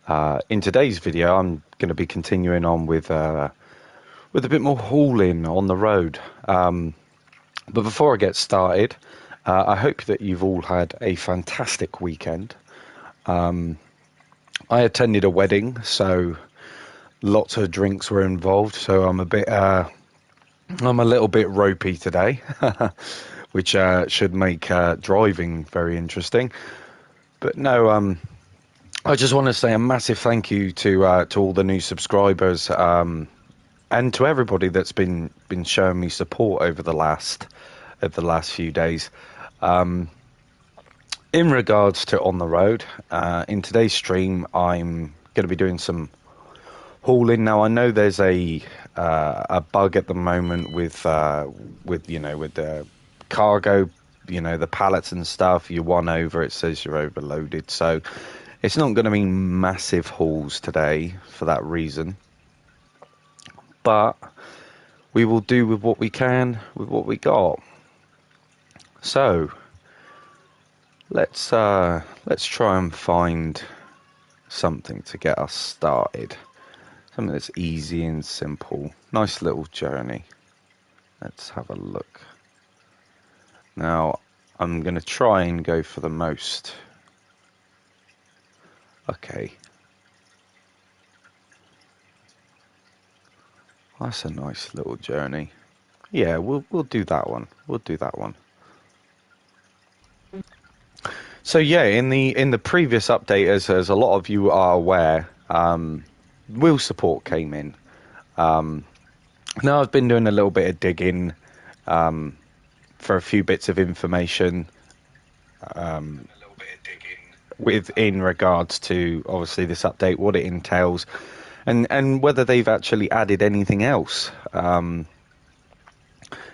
In today's video, I'm going to be continuing on with a bit more hauling on the road. But before I get started, I hope that you've all had a fantastic weekend. I attended a wedding, so lots of drinks were involved. So I'm a little bit ropey today, which should make driving very interesting. But no, I just want to say a massive thank you to all the new subscribers, and to everybody that's been showing me support over the last few days. In regards to on the road, in today's stream, I'm going to be doing some hauling. Now I know there's a bug at the moment with the cargo, the pallets and stuff. You one over, it says you're overloaded. So it's not going to be massive hauls today for that reason. But we will do with what we can with what we got. So let's try and find something to get us started. Something that's easy and simple. Nice little journey. Let's have a look. Now, I'm going to try and go for the most. Okay. That's a nice little journey. Yeah, we'll do that one. We'll do that one. So yeah, in the previous update, as a lot of you are aware, wheel support came in. Now I've been doing a little bit of digging for a few bits of information in regards to obviously this update, what it entails, and whether they've actually added anything else.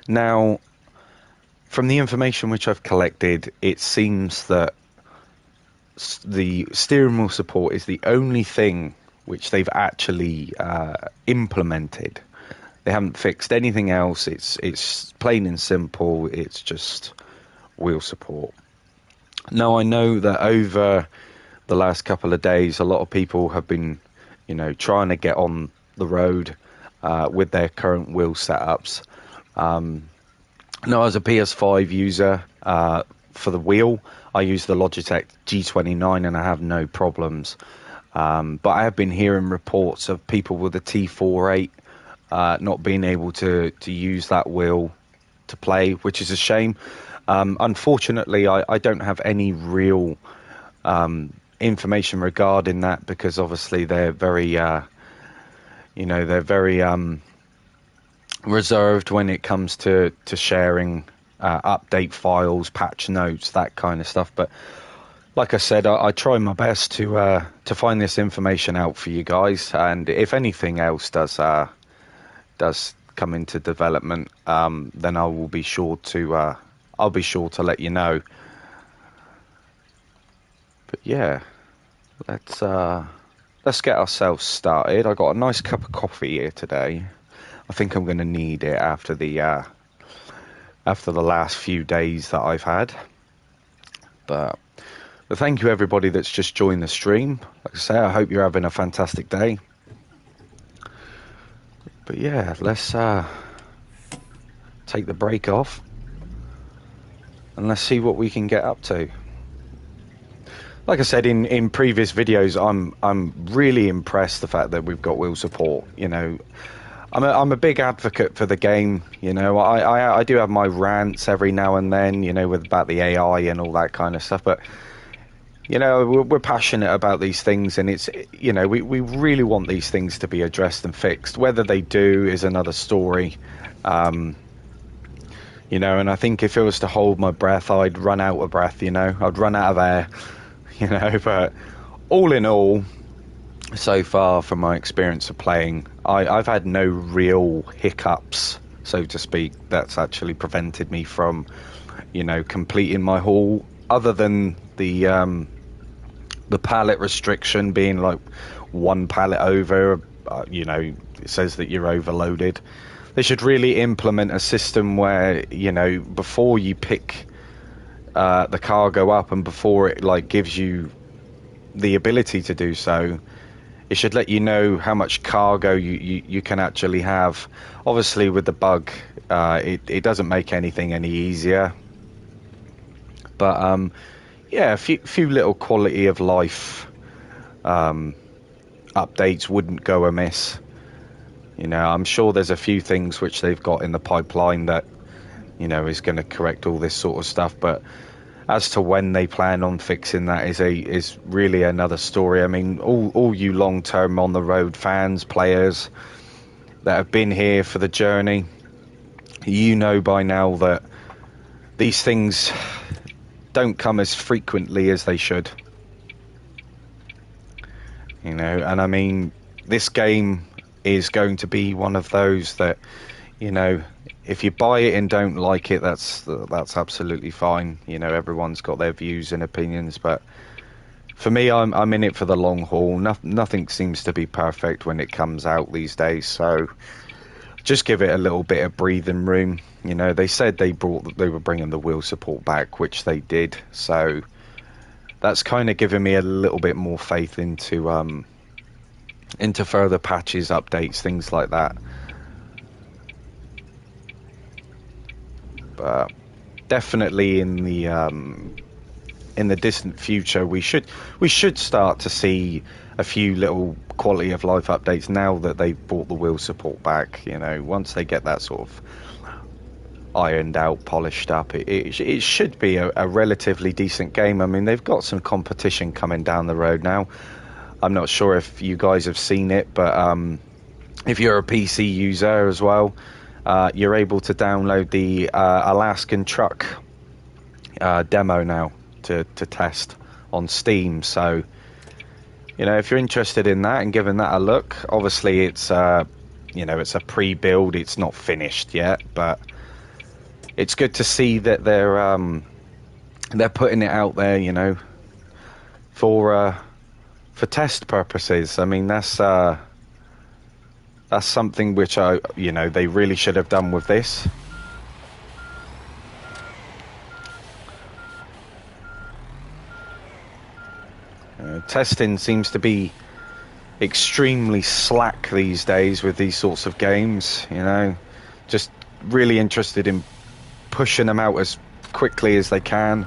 Now, from the information which I've collected, it seems that the steering wheel support is the only thing which they've actually implemented. They haven't fixed anything else. It's plain and simple. It's just wheel support. Now, I know that over the last couple of days, a lot of people have been, trying to get on the road with their current wheel setups. Now, as a PS5 user, for the wheel, I use the Logitech G29 and I have no problems. But I have been hearing reports of people with a T48 not being able to use that wheel to play, which is a shame. Unfortunately, I don't have any real information regarding that, because obviously they're very, reserved when it comes to sharing update files, patch notes, that kind of stuff. But like I said, I try my best to find this information out for you guys, and if anything else does come into development, then I will be sure to let you know. But yeah, let's get ourselves started. I got a nice cup of coffee here today. I think I'm going to need it after the last few days that I've had. But thank you everybody that's just joined the stream. Like I say, I hope you're having a fantastic day. But yeah, let's take the brake off and let's see what we can get up to. Like I said in previous videos, I'm really impressed the fact that we've got wheel support. I'm a big advocate for the game. I do have my rants every now and then, about the AI and all that kind of stuff. But we're passionate about these things, and it's we really want these things to be addressed and fixed. Whether they do is another story. And I think if it was to hold my breath, I'd run out of breath. I'd run out of air. But all in all, so far from my experience of playing, I've had no real hiccups, so to speak, that's actually prevented me from, completing my haul, other than the pallet restriction being like one pallet over. It says that you're overloaded. They should really implement a system where, before you pick the cargo up and before it gives you the ability to do so. It should let you know how much cargo you can actually have. Obviously, with the bug, it doesn't make anything any easier. But yeah, a few little quality of life updates wouldn't go amiss. You know, I'm sure there's a few things which they've got in the pipeline that, you know, is going to correct all this sort of stuff. But as to when they plan on fixing that is really another story. I mean, all you long-term on the road fans, players that have been here for the journey, you know by now that these things don't come as frequently as they should. You know, and I mean, this game is going to be one of those that, you know, if you buy it and don't like it, that's absolutely fine. You know, everyone's got their views and opinions, but for me, I'm in it for the long haul. Nothing seems to be perfect when it comes out these days, so just give it a little bit of breathing room. You know, they said they were bringing the wheel support back, which they did, so that's kind of given me a little bit more faith into further patches, updates, things like that. But definitely in the distant future, we should start to see a few little quality of life updates now that they've brought the wheel support back. You know, once they get that sort of ironed out, polished up, it should be a relatively decent game. I mean, they've got some competition coming down the road now. I'm not sure if you guys have seen it, but if you're a PC user as well, you're able to download the Alaskan Truck demo now to test on Steam. So, you know, if you're interested in that and giving that a look, obviously it's you know, it's a pre-build, it's not finished yet, but it's good to see that they're putting it out there, you know, for test purposes. I mean, that's something which you know, they really should have done with this. Testing seems to be extremely slack these days with these sorts of games, you know. Just really interested in pushing them out as quickly as they can.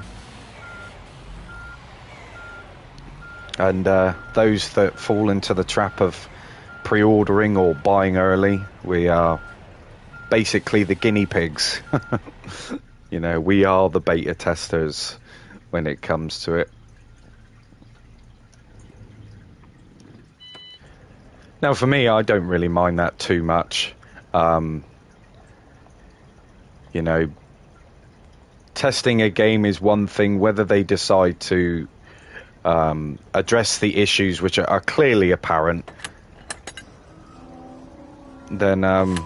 And those that fall into the trap of pre-ordering or buying early, we are basically the guinea pigs. You know, we are the beta testers when it comes to it. Now, for me, I don't really mind that too much. You know, testing a game is one thing. Whether they decide to address the issues which are clearly apparent, then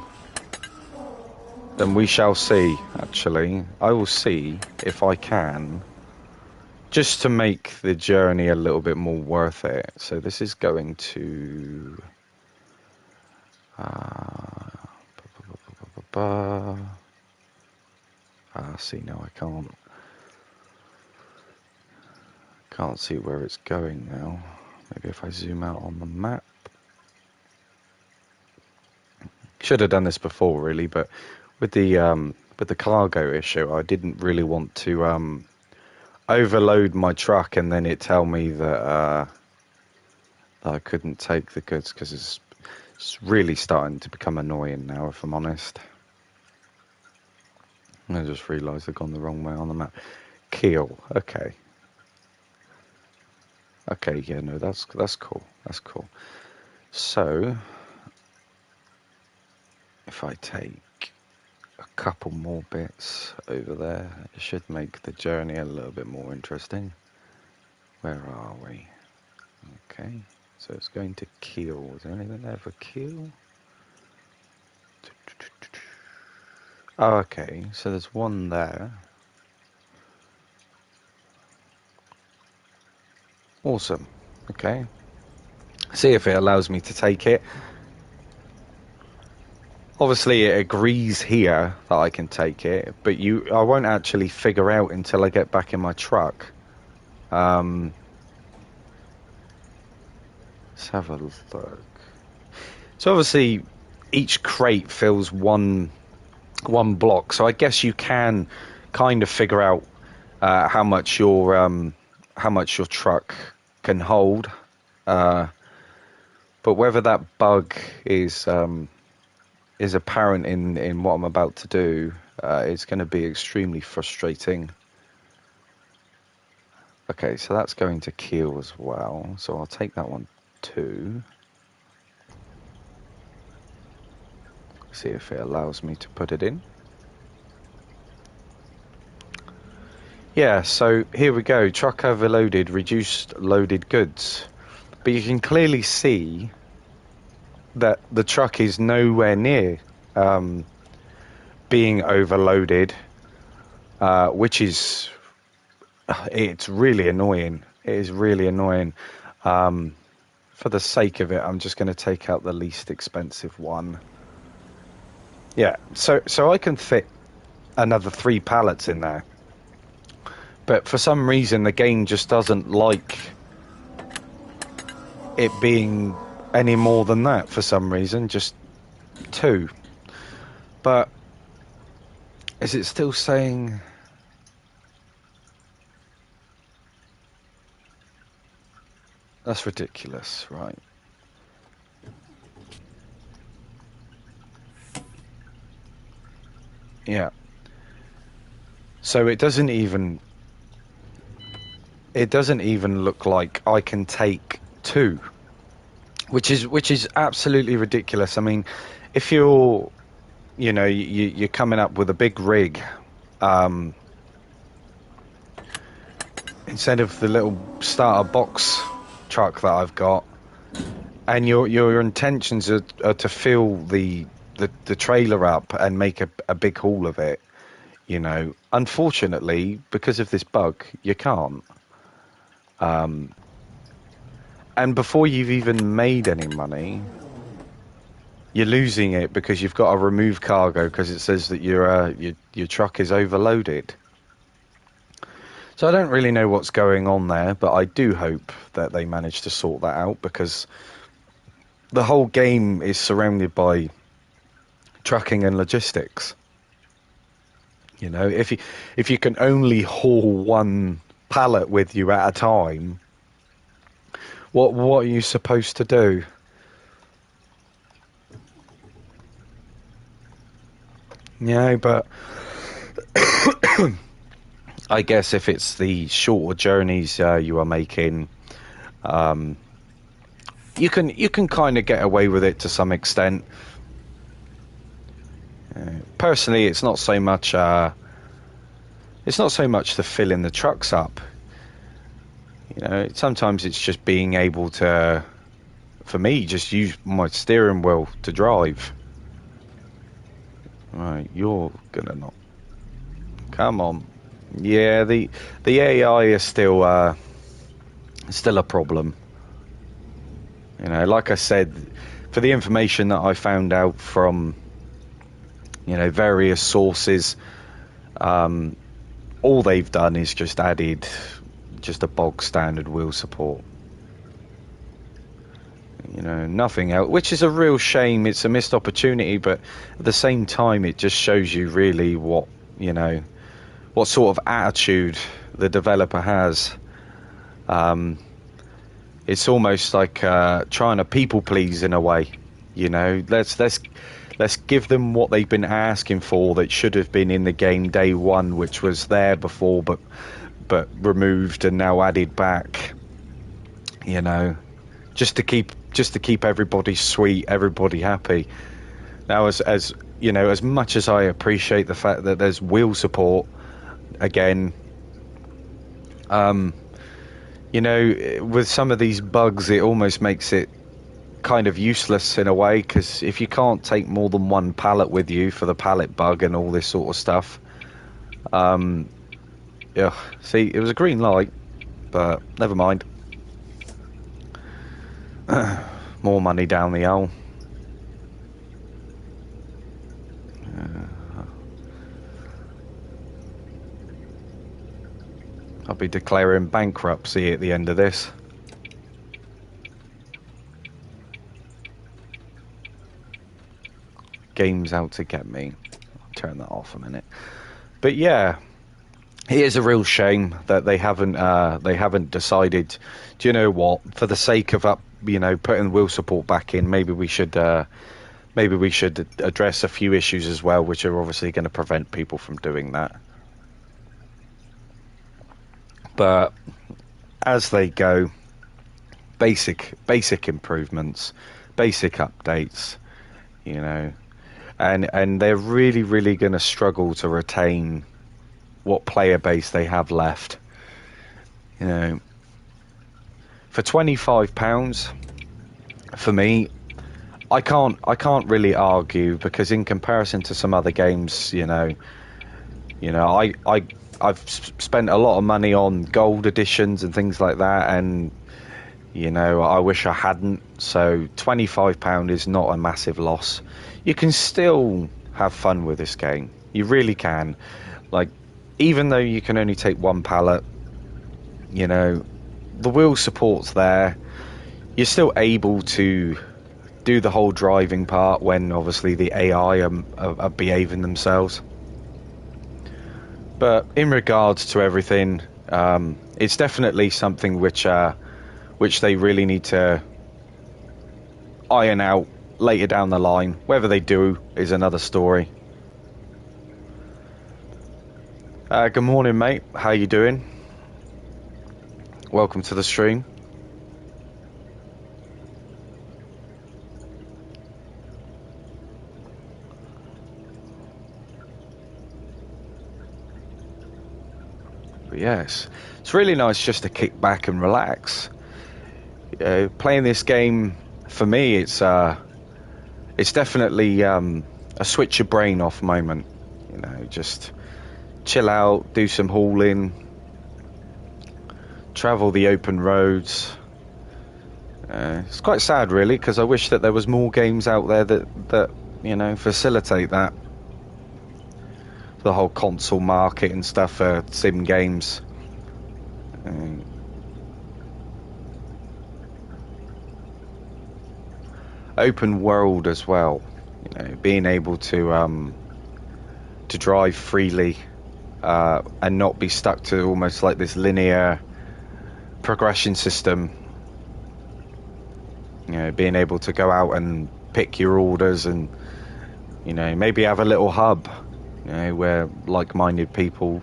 we shall see. Actually, I will see if I can, just to make the journey a little bit more worth it. So this is going to see, no, I can't see where it's going now. Maybe if I zoom out on the map. Should have done this before, really, but with the cargo issue, I didn't really want to overload my truck and then it tell me that I couldn't take the goods, because it's really starting to become annoying now, if I'm honest. I just realised I've gone the wrong way on the map. Keel, okay. Okay, yeah, no, that's cool. That's cool. So, if I take a couple more bits over there, it should make the journey a little bit more interesting. Where are we? Okay, so it's going to Keel. Is there anything there for Keel? Oh, okay, so there's one there. Awesome. Okay. See if it allows me to take it. Obviously, it agrees here that I can take it, but I won't actually figure out until I get back in my truck Let's have a look. So obviously, each crate fills one block. So I guess you can kind of figure out how much your truck can hold. But whether that bug is apparent in what I'm about to do, it's going to be extremely frustrating. Okay, so that's going to kill as well. So I'll take that one too. See if it allows me to put it in. Yeah, so here we go. Truck overloaded, reduced loaded goods. But you can clearly see that the truck is nowhere near being overloaded, which is, it's really annoying. It is really annoying. For the sake of it, I'm just going to take out the least expensive one. Yeah, so I can fit another 3 pallets in there. But for some reason, the game just doesn't like it being any more than that for some reason, just 2. But is it still saying... That's ridiculous, right? Yeah. So it doesn't even look like I can take 2, which is absolutely ridiculous. I mean, if you're coming up with a big rig, instead of the little starter box truck that I've got, and your intentions are to fill the trailer up and make a big haul of it, unfortunately, because of this bug, you can't. And before you've even made any money, you're losing it because you've got to remove cargo because it says that your truck is overloaded. So I don't really know what's going on there, but I do hope that they manage to sort that out, because the whole game is surrounded by trucking and logistics. If you can only haul 1 pallet with you at a time, what are you supposed to do? Yeah, but I guess if it's the shorter journeys you are making, you can kind of get away with it to some extent. Personally, it's not so much the filling the trucks up. Sometimes it's just being able to, for me, just use my steering wheel to drive. Right, you're gonna not. Come on. Yeah, the AI is still a problem. Like I said, for the information that I found out from various sources, all they've done is just added just a bog standard wheel support. Nothing else, which is a real shame. It's a missed opportunity, but at the same time, it just shows you really what sort of attitude the developer has. It's almost like trying to people please in a way. Let's give them what they've been asking for that should have been in the game day one, which was there before but removed and now added back. Just to keep everybody sweet, everybody happy. Now, as much as I appreciate the fact that there's wheel support again, with some of these bugs, it almost makes it kind of useless in a way, because if you can't take more than 1 pallet with you for the pallet bug and all this sort of stuff, yeah. See, it was a green light, but never mind. More money down the hole. I'll be declaring bankruptcy at the end of this. games out to get me. I'll turn that off a minute. But yeah, it is a real shame that they haven't decided. Do you know what? For the sake of putting wheel support back in, maybe we should address a few issues as well, which are obviously going to prevent people from doing that. But as they go, basic improvements, basic updates, and they're really going to struggle to retain what player base they have left. For £25, for me, I can't really argue, because in comparison to some other games, I've spent a lot of money on gold editions and things like that, and I wish I hadn't. So £25 is not a massive loss. You can still have fun with this game. You really can. Like, even though you can only take one pallet, the wheel support's there. You're still able to do the whole driving part when obviously the AI are behaving themselves. But in regards to everything, it's definitely something which they really need to iron out later down the line. Whether they do is another story. Good morning, mate. How you doing? Welcome to the stream. But yes, it's really nice just to kick back and relax. Playing this game, for me, it's definitely a switch your brain off moment. Just chill out, do some hauling, travel the open roads. It's quite sad, really, because I wish that there was more games out there that facilitate that. The whole console market and stuff for sim games. Open world as well. Being able to drive freely and not be stuck to almost like this linear progression system. Being able to go out and pick your orders and maybe have a little hub. Where like-minded people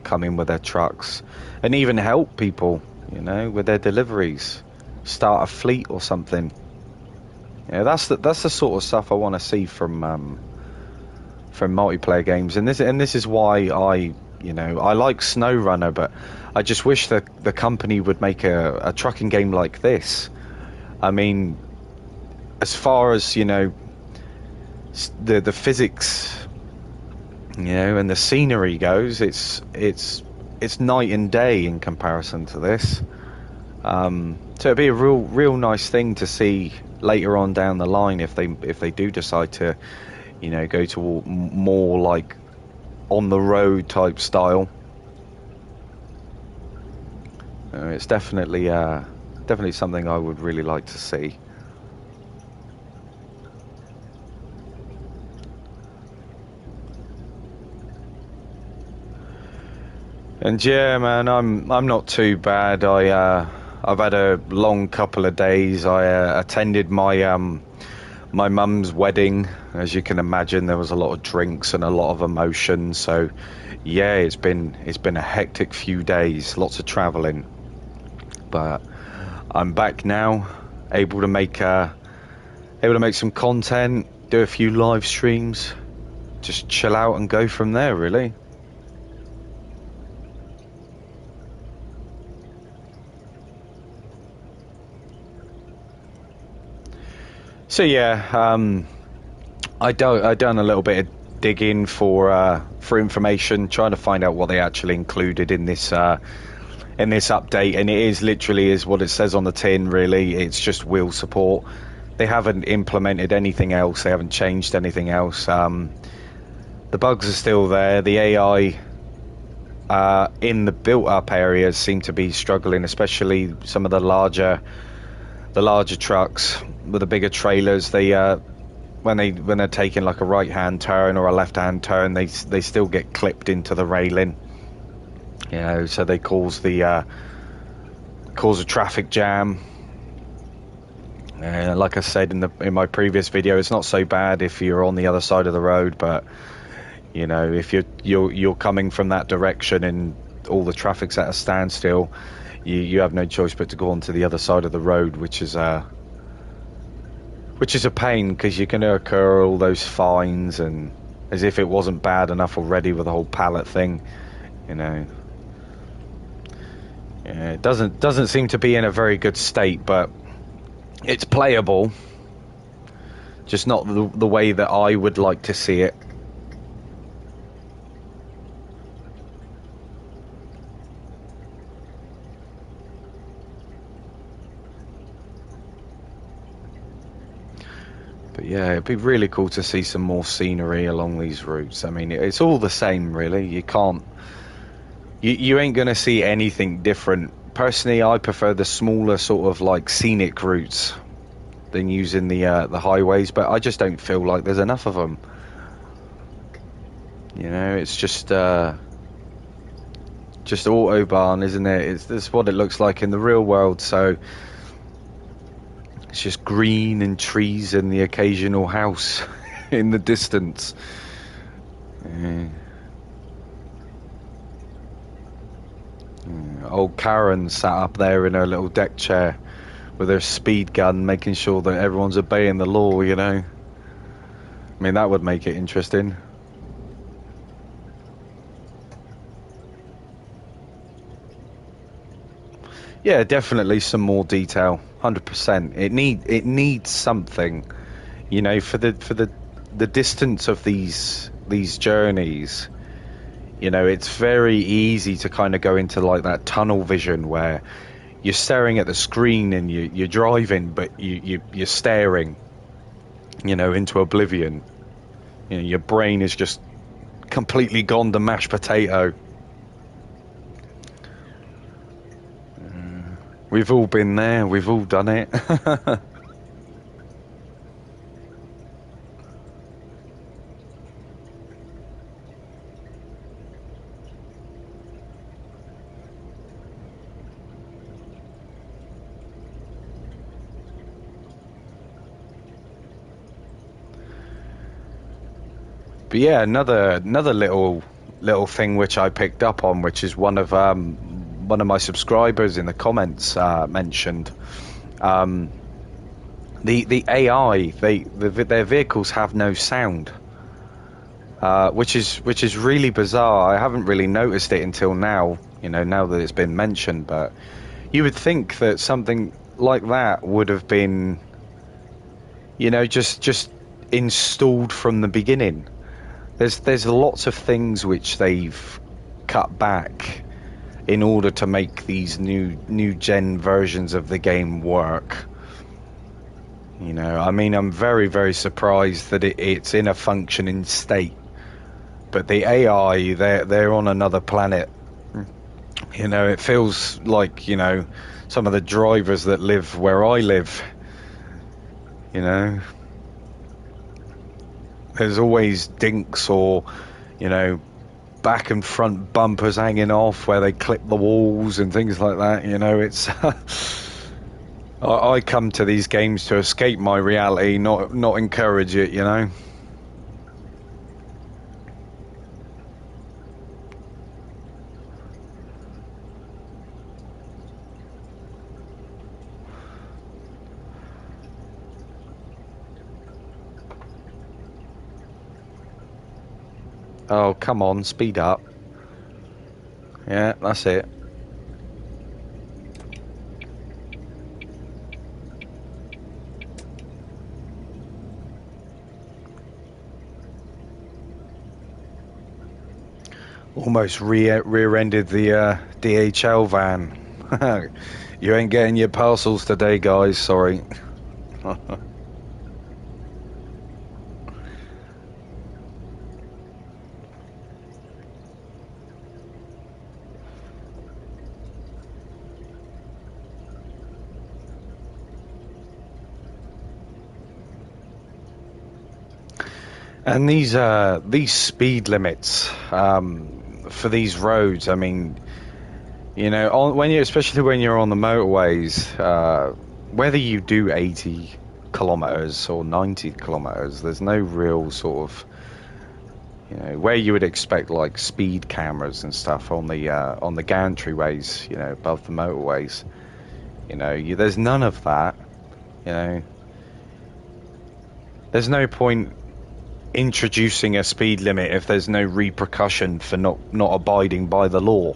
come in with their trucks and even help people, with their deliveries, start a fleet or something. That's the sort of stuff I want to see from multiplayer games, and this is why I like SnowRunner, but I just wish that the company would make a trucking game like this. I mean, as far as the physics, and the scenery goes, it's night and day in comparison to this. So it'd be a real nice thing to see later on down the line if they do decide to, go to more like on the road type style. It's definitely something I would really like to see. And yeah, man, I'm not too bad. I've had a long couple of days. I attended my my mum's wedding. As you can imagine, there was a lot of drinks and a lot of emotion. So yeah, it's been a hectic few days, lots of traveling. But I'm back now, able to make some content, do a few live streams, just chill out and go from there, really. So yeah, I done a little bit of digging for information, trying to find out what they actually included in this update, and it is literally is what it says on the tin. Really, it's just wheel support. They haven't implemented anything else. They haven't changed anything else. The bugs are still there. The AI in the built-up areas seem to be struggling, especially some of the larger trucks with the bigger trailers. They when they're taking like a right hand turn or a left hand turn, they still get clipped into the railing. You know, so they cause a traffic jam. Like I said in my previous video, it's not so bad if you're on the other side of the road, but you know, if you're coming from that direction and all the traffic's at a standstill, you have no choice but to go onto the other side of the road, which is a pain, because you're going to incur all those fines, and as if it wasn't bad enough already with the whole pallet thing, you know. Yeah, it doesn't seem to be in a very good state, but it's playable, just not the way that I would like to see it. But yeah, it'd be really cool to see some more scenery along these routes. I mean, it's all the same, really. You ain't going to see anything different. Personally, I prefer the smaller sort of like scenic routes than using the highways, but I just don't feel like there's enough of them. You know, it's just Autobahn, isn't it? That's what it looks like in the real world, so it's just green and trees and the occasional house in the distance. Old Karen sat up there in her little deck chair with her speed gun, making sure that everyone's obeying the law, you know. I mean, that would make it interesting. Yeah, definitely some more detail. 100%. It needs something, you know, for the distance of these journeys. You know, it's very easy to kind of go into like that tunnel vision where you're staring at the screen and you're driving, but you're staring, you know, into oblivion. You know, your brain is just completely gone to mashed potato. We've all been there. We've all done it. But yeah, another little thing which I picked up on, which is one of my subscribers in the comments mentioned. The AI, their vehicles have no sound, which is really bizarre. I haven't really noticed it until now, you know, now that it's been mentioned. But you would think that something like that would have been, you know, just installed from the beginning. There's lots of things which they've cut back in order to make these new gen versions of the game work. You know, I mean, I'm very, very surprised that it's in a functioning state. But the AI, they're on another planet. You know, it feels like, you know, some of the drivers that live where I live. You know, there's always dinks or, you know, back and front bumpers hanging off where they clip the walls and things like that. You know, it's I come to these games to escape my reality, not encourage it, you know. Oh, come on, speed up. Yeah, that's it. Almost rear-ended the DHL van. You ain't getting your parcels today, guys. Sorry. And these speed limits for these roads, I mean, you know, especially when you're on the motorways, whether you do 80 kilometers or 90 kilometers, there's no real sort of, you know, where you would expect like speed cameras and stuff on the gantryways, you know, above the motorways. You know, there's none of that. You know, there's no point introducing a speed limit if there's no repercussion for not abiding by the law.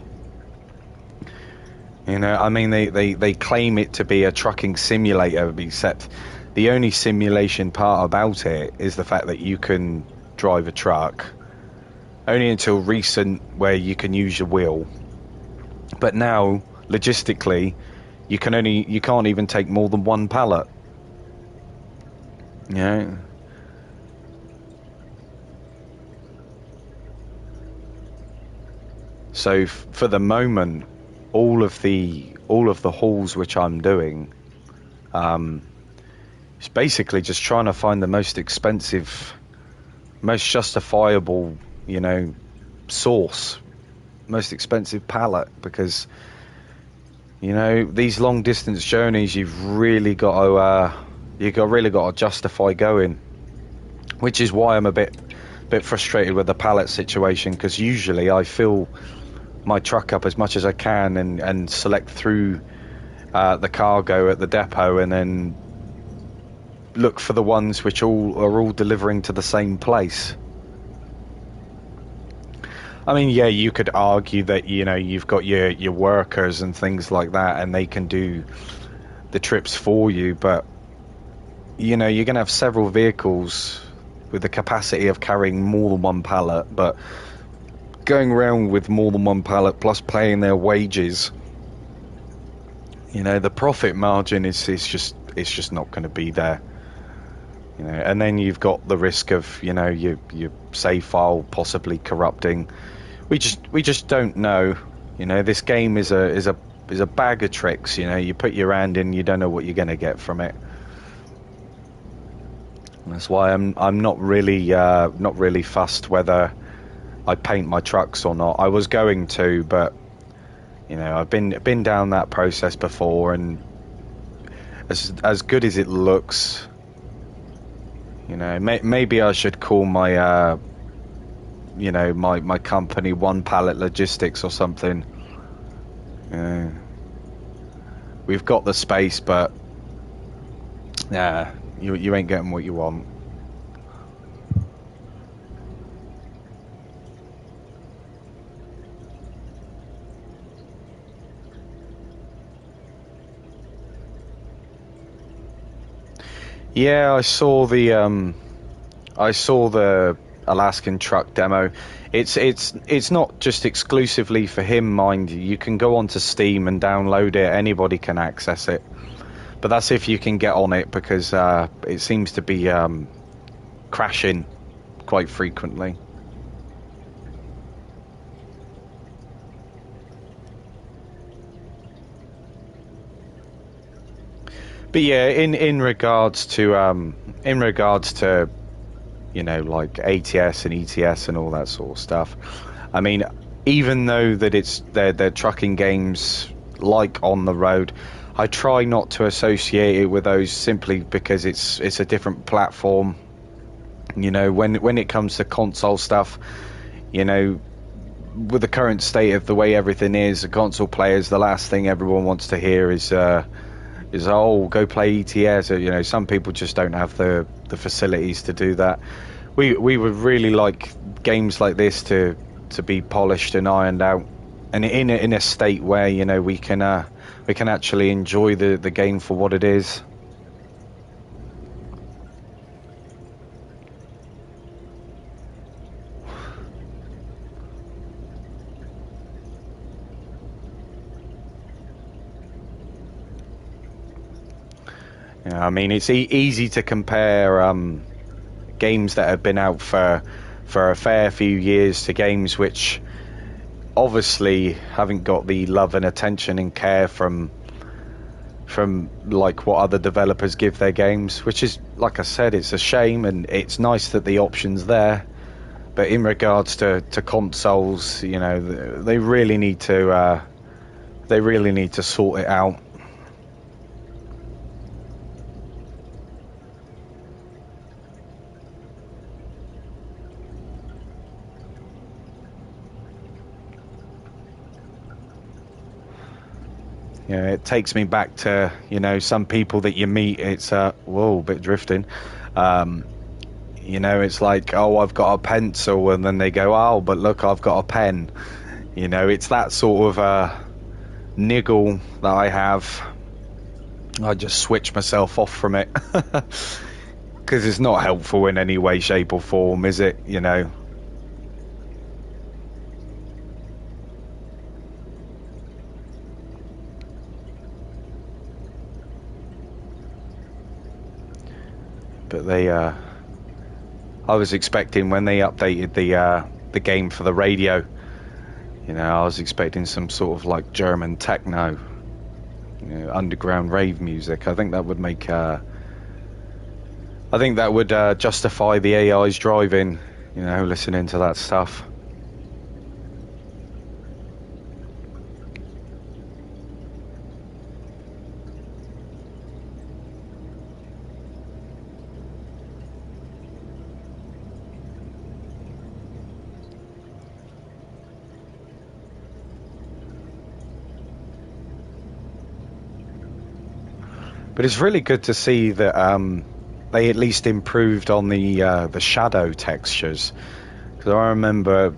You know, I mean, they claim it to be a trucking simulator, except the only simulation part about it is the fact that you can drive a truck. Only until recent, where you can use your wheel. But now, logistically, you can't even take more than one pallet. You know? So for the moment, all of the hauls which I'm doing, it's basically just trying to find the most expensive, most justifiable, you know, source, most expensive pallet, because, you know, these long distance journeys, you've really got to justify going, which is why I'm a bit frustrated with the pallet situation, because usually I fill my truck up as much as I can and select through the cargo at the depot, and then look for the ones which are all delivering to the same place. I mean, yeah, you could argue that, you know, you've got your workers and things like that, and they can do the trips for you, but, you know, you're going to have several vehicles with the capacity of carrying more than one pallet, but going around with more than one pallet plus paying their wages, you know, the profit margin is just not going to be there. You know, and then you've got the risk of, you know, your save file possibly corrupting. We just don't know. You know, this game is a bag of tricks. You know, you put your hand in, you don't know what you're going to get from it. And that's why I'm not really fussed whether I paint my trucks or not. I was going to, but, you know, I've been down that process before, and as good as it looks, you know, maybe I should call my you know, my company One Pallet Logistics or something. We've got the space, but yeah, you ain't getting what you want. Yeah, I saw the Alaskan truck demo. It's not just exclusively for him, mind you. You can go onto Steam and download it. Anybody can access it, but that's if you can get on it, because it seems to be crashing quite frequently. But yeah, in regards to you know, like ATS and ETS and all that sort of stuff, I mean, even though that they're trucking games like On the Road, I try not to associate it with those, simply because it's a different platform. You know, when it comes to console stuff, you know, with the current state of the way everything is, the console players, the last thing everyone wants to hear is oh, go play ETS. You know, some people just don't have the facilities to do that. We would really like games like this to be polished and ironed out, and in a state where, you know, we can actually enjoy the game for what it is. Yeah, I mean, it's easy to compare games that have been out for a fair few years to games which obviously haven't got the love and attention and care from from like what other developers give their games, which is, like I said, it's a shame, and it's nice that the option's there. But in regards to consoles, you know, they really need to sort it out. Yeah, it takes me back to, you know, some people that you meet. It's whoa, a bit drifting. You know, it's like, oh, I've got a pencil, and then they go, oh, but look, I've got a pen. You know, it's that sort of niggle that I have. I just switch myself off from it because it's not helpful in any way, shape, or form, is it? You know. But I was expecting when they updated the game for the radio, you know, I was expecting some sort of like German techno, you know, underground rave music. I think that would make justify the AI's driving, you know, listening to that stuff. But it's really good to see that they at least improved on the shadow textures. Because I remember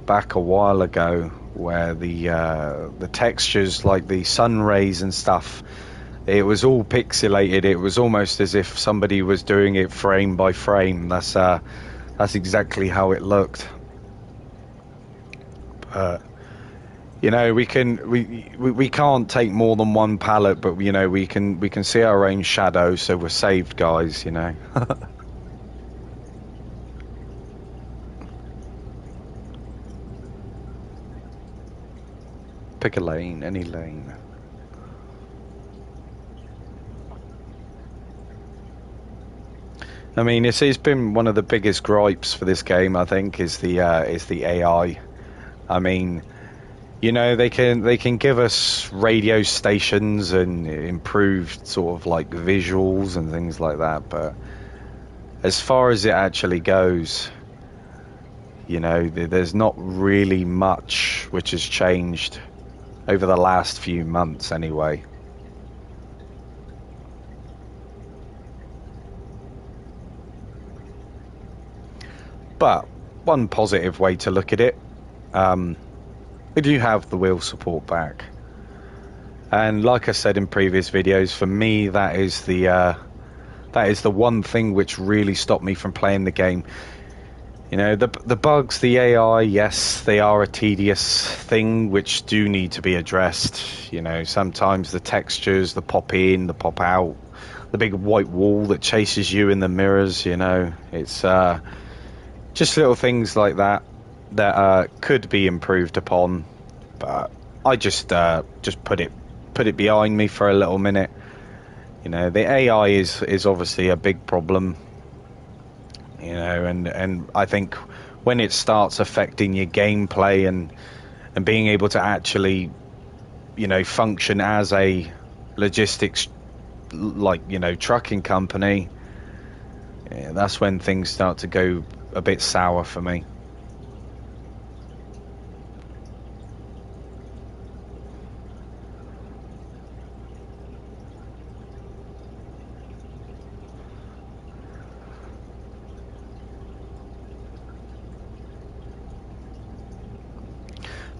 back a while ago where the textures, like the sun rays and stuff, it was all pixelated. It was almost as if somebody was doing it frame by frame. That's exactly how it looked. But you know, we can't take more than one palette, but you know, we can see our own shadow, so we're saved, guys. You know. Pick a lane, any lane. I mean, it's been one of the biggest gripes for this game, I think, is the AI. I mean, you know, they can give us radio stations and improved sort of like visuals and things like that, but as far as it actually goes, you know, there's not really much which has changed over the last few months anyway. But one positive way to look at it, we do have the wheel support back, and like I said in previous videos, for me that is the one thing which really stopped me from playing the game. You know, the bugs, the AI, yes, they are a tedious thing which do need to be addressed. You know, sometimes the textures, the pop in, the pop out, the big white wall that chases you in the mirrors, you know, it's just little things like that could be improved upon. But I just put it behind me for a little minute. You know, the AI is obviously a big problem. You know, and I think when it starts affecting your gameplay and being able to actually, you know, function as a logistics, like, you know, trucking company, yeah, that's when things start to go a bit sour for me.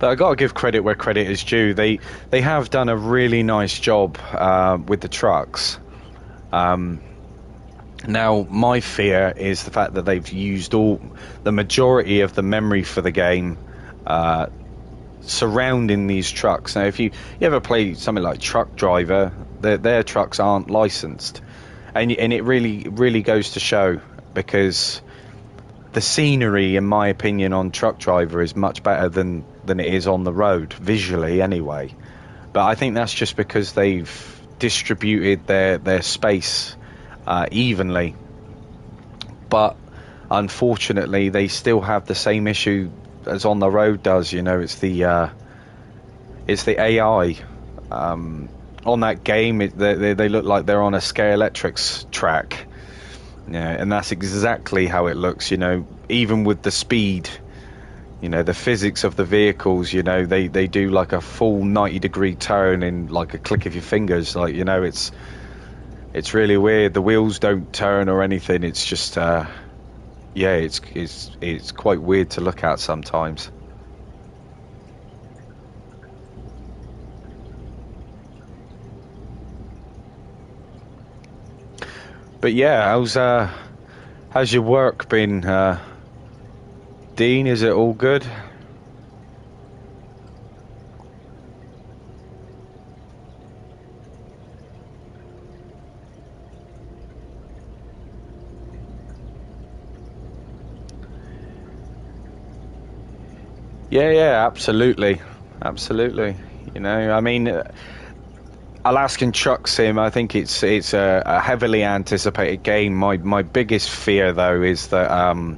But I got to give credit where credit is due. They have done a really nice job with the trucks. Now, my fear is the fact that they've used the majority of the memory for the game surrounding these trucks. Now, if you ever play something like Truck Driver, their trucks aren't licensed, and it really goes to show, because the scenery, in my opinion, on Truck Driver is much better than it is on the road, visually anyway. But I think that's just because they've distributed their space evenly, but unfortunately they still have the same issue as on the road does. You know, it's the AI. On that game, they look like they're on a Scalextrics track. Yeah, and that's exactly how it looks. You know, even with the speed, you know, the physics of the vehicles, you know, they do like a full 90-degree turn in like a click of your fingers. Like, you know, it's really weird. The wheels don't turn or anything. It's just yeah, it's quite weird to look at sometimes. But yeah, how's your work been, Dean? Is it all good? Yeah, yeah, absolutely, absolutely. You know, I mean, Alaskan Truck Sim. I think it's a heavily anticipated game. My biggest fear though is that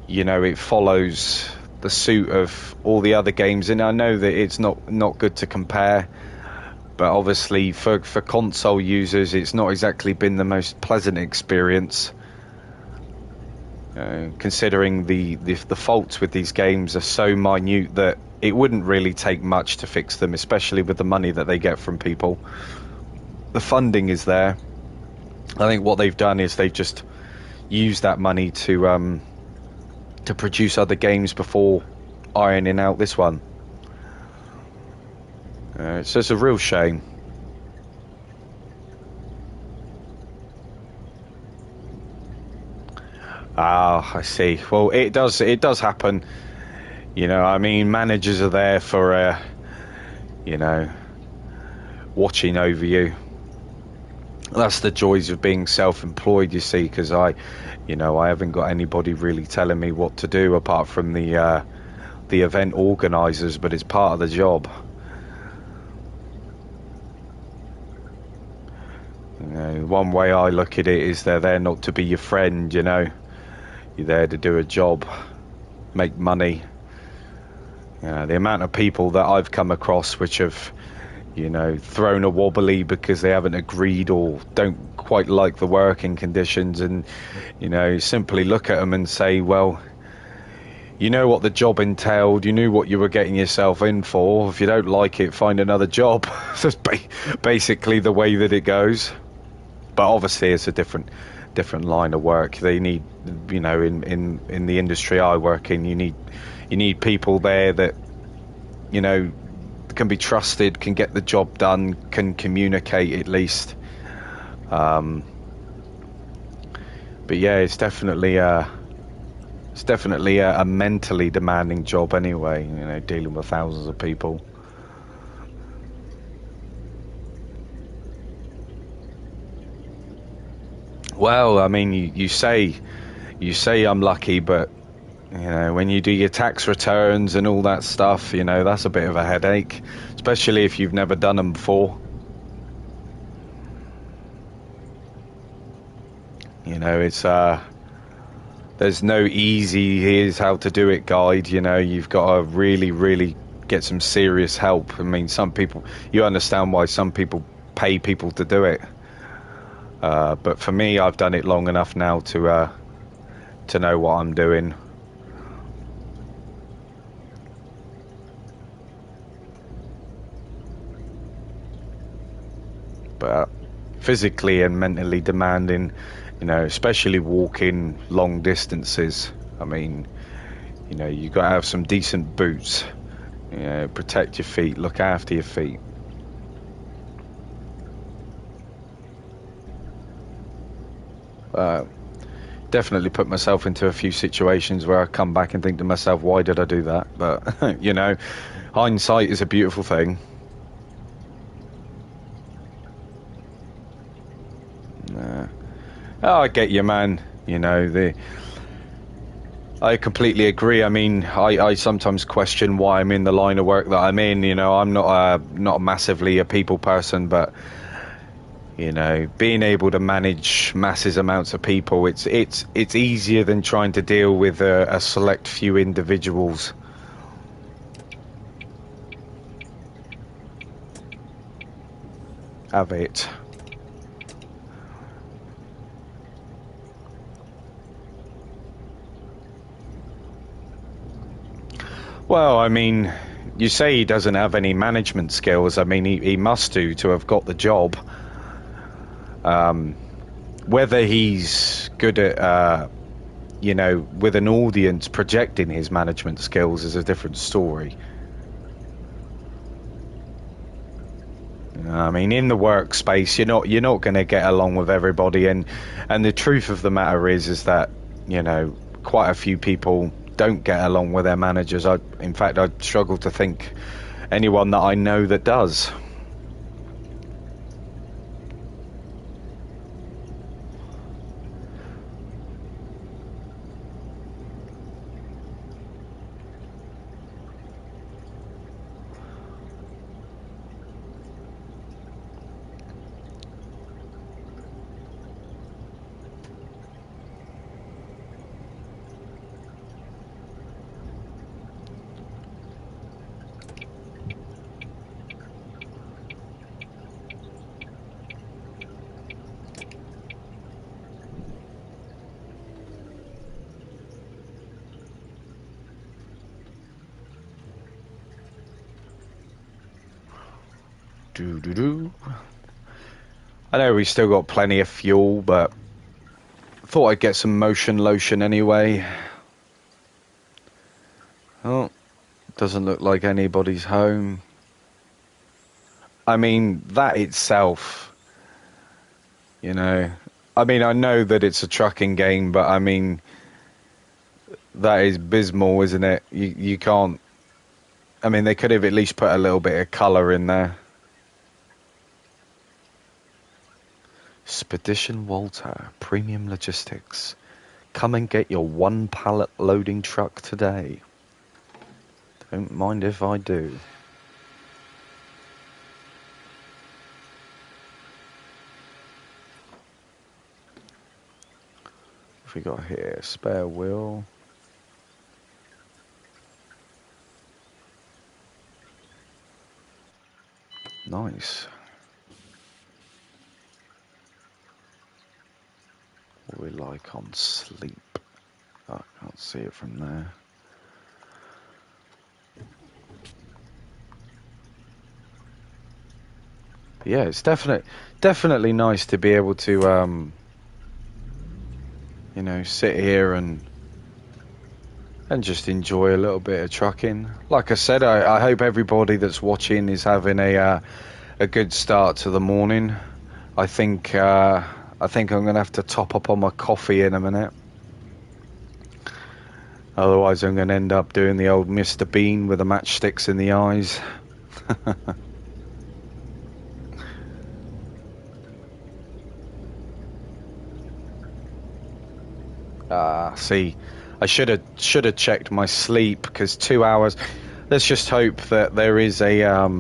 you know, it follows the suit of all the other games, and I know that it's not good to compare, but obviously for console users, it's not exactly been the most pleasant experience. Considering the faults with these games are so minute that it wouldn't really take much to fix them, especially with the money that they get from people. The funding is there. I think what they've done is they've just used that money to produce other games before ironing out this one. So it's a real shame. Ah, I see. Well, it does happen. You know, I mean, managers are there for, you know, watching over you. That's the joys of being self-employed, you see, because you know, I haven't got anybody really telling me what to do apart from the event organisers, but it's part of the job. You know, one way I look at it is they're there not to be your friend, you know. You're there to do a job, make money. The amount of people that I've come across which have, you know, thrown a wobbly because they haven't agreed or don't quite like the working conditions, and, you know, simply look at them and say, well, you know what the job entailed, you knew what you were getting yourself in for. If you don't like it, find another job. That's basically the way that it goes. But obviously it's a different line of work. They need, you know, in the industry I work in, you need people there that, you know, can be trusted, can get the job done, can communicate at least. But yeah, it's definitely a mentally demanding job anyway, you know, dealing with thousands of people. Well, I mean, you say I'm lucky, but, you know, when you do your tax returns and all that stuff, you know, that's a bit of a headache, especially if you've never done them before. You know, it's there's no easy here's how to do it guide. You know, you've got to really get some serious help. I mean, some people, you understand why some people pay people to do it, but for me, I've done it long enough now to know what I'm doing. But physically and mentally demanding, you know, especially walking long distances. I mean, you know, you got to have some decent boots, you know, protect your feet, look after your feet. uh, Definitely put myself into a few situations where I come back and think to myself, why did I do that? But you know, hindsight is a beautiful thing. Oh, I get you, man. You know, I completely agree. I mean, I sometimes question why I'm in the line of work that I'm in. You know, I'm not massively a people person, but you know, being able to manage massive amounts of people, it's easier than trying to deal with a select few individuals. Have it. Well, I mean, you say he doesn't have any management skills. I mean, he must do to have got the job. Whether he's good at, you know, with an audience projecting his management skills is a different story. I mean, in the workspace, you're not going to get along with everybody, and the truth of the matter is that, you know, quite a few people don't get along with their managers. In fact, I struggle to think anyone that I know that does. Do do do. I know we've still got plenty of fuel, but thought I'd get some motion lotion anyway. Oh, doesn't look like anybody's home. I mean, that itself, you know, I mean, I know that it's a trucking game, but I mean, that is abysmal, isn't it? You can't. I mean, they could have at least put a little bit of colour in there. Spedition Walter, Premium Logistics. Come and get your one pallet loading truck today. Don't mind if I do. What have we got here? Spare wheel. Nice. What we like on sleep. Oh, I can't see it from there. But yeah, it's definitely nice to be able to, you know, sit here and just enjoy a little bit of trucking. Like I said, I hope everybody that's watching is having a good start to the morning. I think I'm going to have to top up on my coffee in a minute. Otherwise, I'm going to end up doing the old Mr. Bean with the matchsticks in the eyes. See, I should have checked my sleep, because 2 hours. Let's just hope that there is a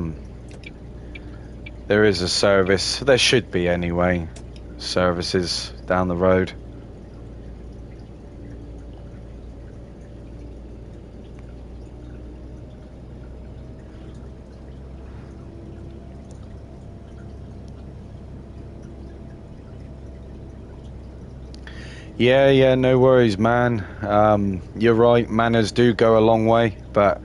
service. There should be anyway. Services down the road. Yeah, no worries, man. You're right, manners do go a long way, but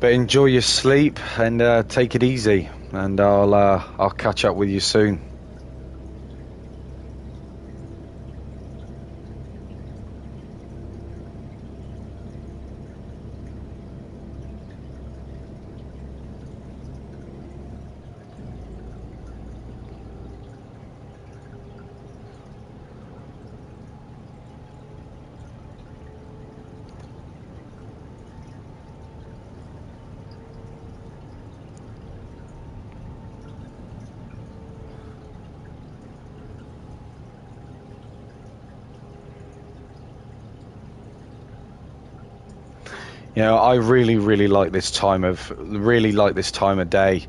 enjoy your sleep and take it easy, and I'll catch up with you soon. You know, I really like this time of day,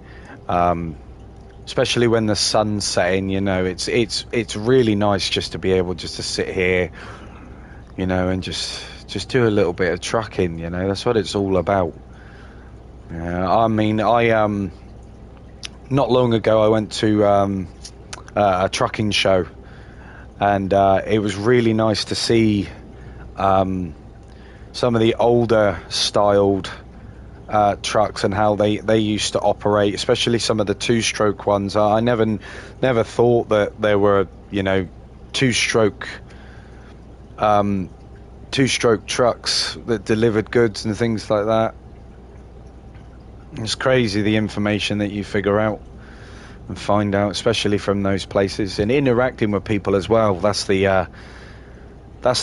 especially when the sun's setting. You know, it's really nice just to be able just to sit here, you know, and just do a little bit of trucking. You know, that's what it's all about. I mean, I not long ago I went to a trucking show, and it was really nice to see some of the older styled trucks and how they used to operate, especially some of the two-stroke ones. I never thought that there were, you know, two-stroke trucks that delivered goods and things like that. It's crazy the information that you figure out and find out, especially from those places, and interacting with people as well. That's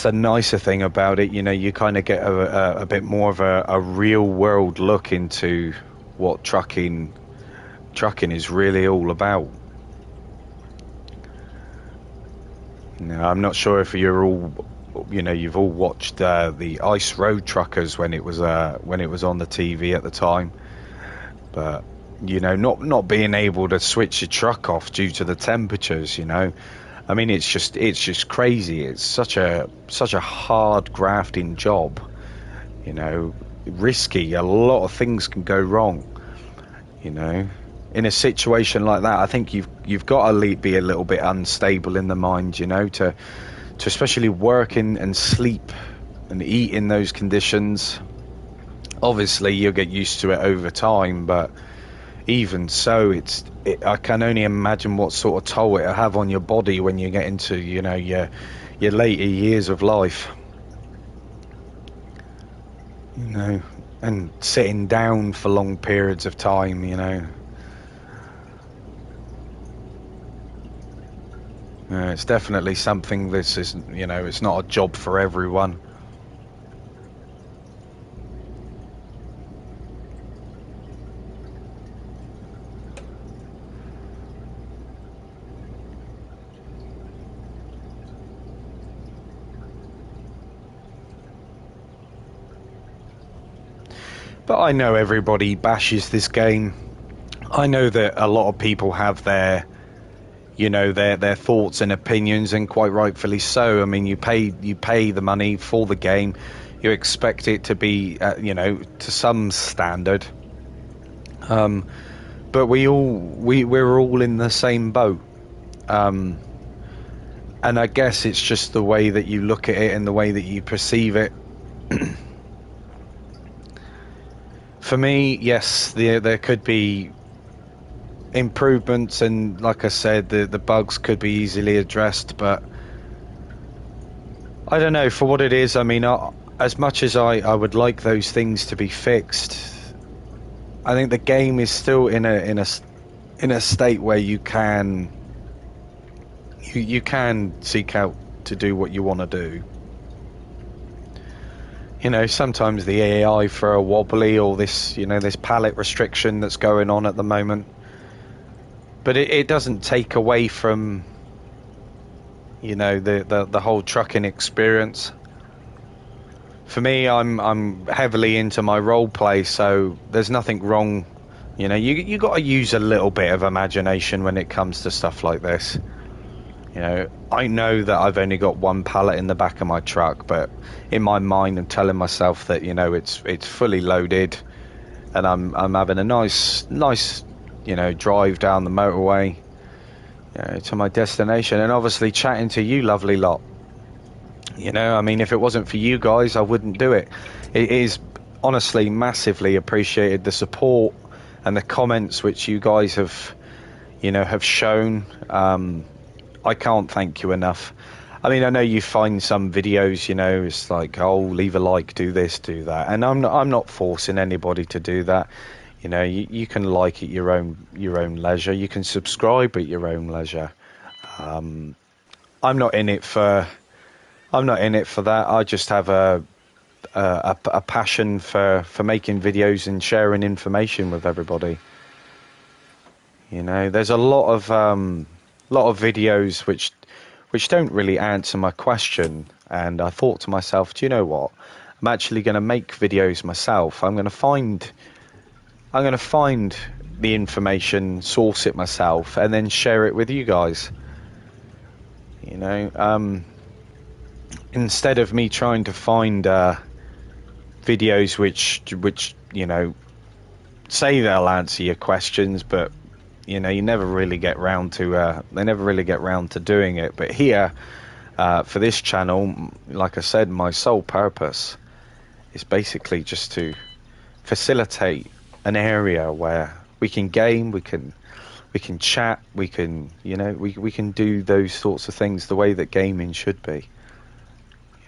the nicer thing about it. You know, you kind of get a bit more of a real world look into what trucking is really all about. You know, I'm not sure if you're all, you know, you've all watched the Ice Road Truckers when it was on the TV at the time, but you know, not being able to switch your truck off due to the temperatures, you know. I mean, it's just crazy. It's such a hard grafting job, you know, risky. A lot of things can go wrong, you know. In a situation like that, I think you've got to be a little bit unstable in the mind, you know, to especially work and sleep and eat in those conditions. Obviously, you'll get used to it over time, but even so, I can only imagine what sort of toll it'll have on your body when you get into, you know, your later years of life. You know, and sitting down for long periods of time, you know. It's definitely something. This is, you know, it's not a job for everyone. But I know everybody bashes this game. I know that a lot of people have their, you know, their thoughts and opinions, and quite rightfully so. I mean, you pay the money for the game, you expect it to be, you know, to some standard. But we're all in the same boat. And I guess it's just the way that you look at it and the way that you perceive it. For me, yes, there could be improvements, and like I said, the bugs could be easily addressed, but I don't know, for what it is. I mean, as much as I would like those things to be fixed, I think the game is still in a state where you can seek out to do what you want to do. You know, sometimes the AI for a wobbly, or this, you know, this pallet restriction that's going on at the moment. But it doesn't take away from, you know, the whole trucking experience. For me, I'm heavily into my role play, so there's nothing wrong. You know, you got to use a little bit of imagination when it comes to stuff like this. You know, I know that I've only got one pallet in the back of my truck, but in my mind, I'm telling myself that, you know, it's fully loaded, and I'm having a nice, you know, drive down the motorway, you know, to my destination, and obviously chatting to you lovely lot. You know, I mean, if it wasn't for you guys, I wouldn't do it. It is honestly massively appreciated, the support and the comments which you guys have, you know, have shown. I can't thank you enough. I mean, I know you find some videos, you know, it's like, oh, leave a like, do this, do that, and I'm not forcing anybody to do that. You know, you can like at your own leisure. You can subscribe at your own leisure. I'm not in it for that. I just have a passion for making videos and sharing information with everybody. You know, there's a lot of videos which don't really answer my question, and I thought to myself, do you know what? I'm actually going to make videos myself. I'm going to find the information, source it myself, and then share it with you guys. You know, instead of me trying to find videos which you know, say they'll answer your questions, but you know, you never really get round to they never really get round to doing it. But here, for this channel, like I said, my sole purpose is basically just to facilitate an area where we can game, we can chat, we can, you know, we can do those sorts of things the way that gaming should be.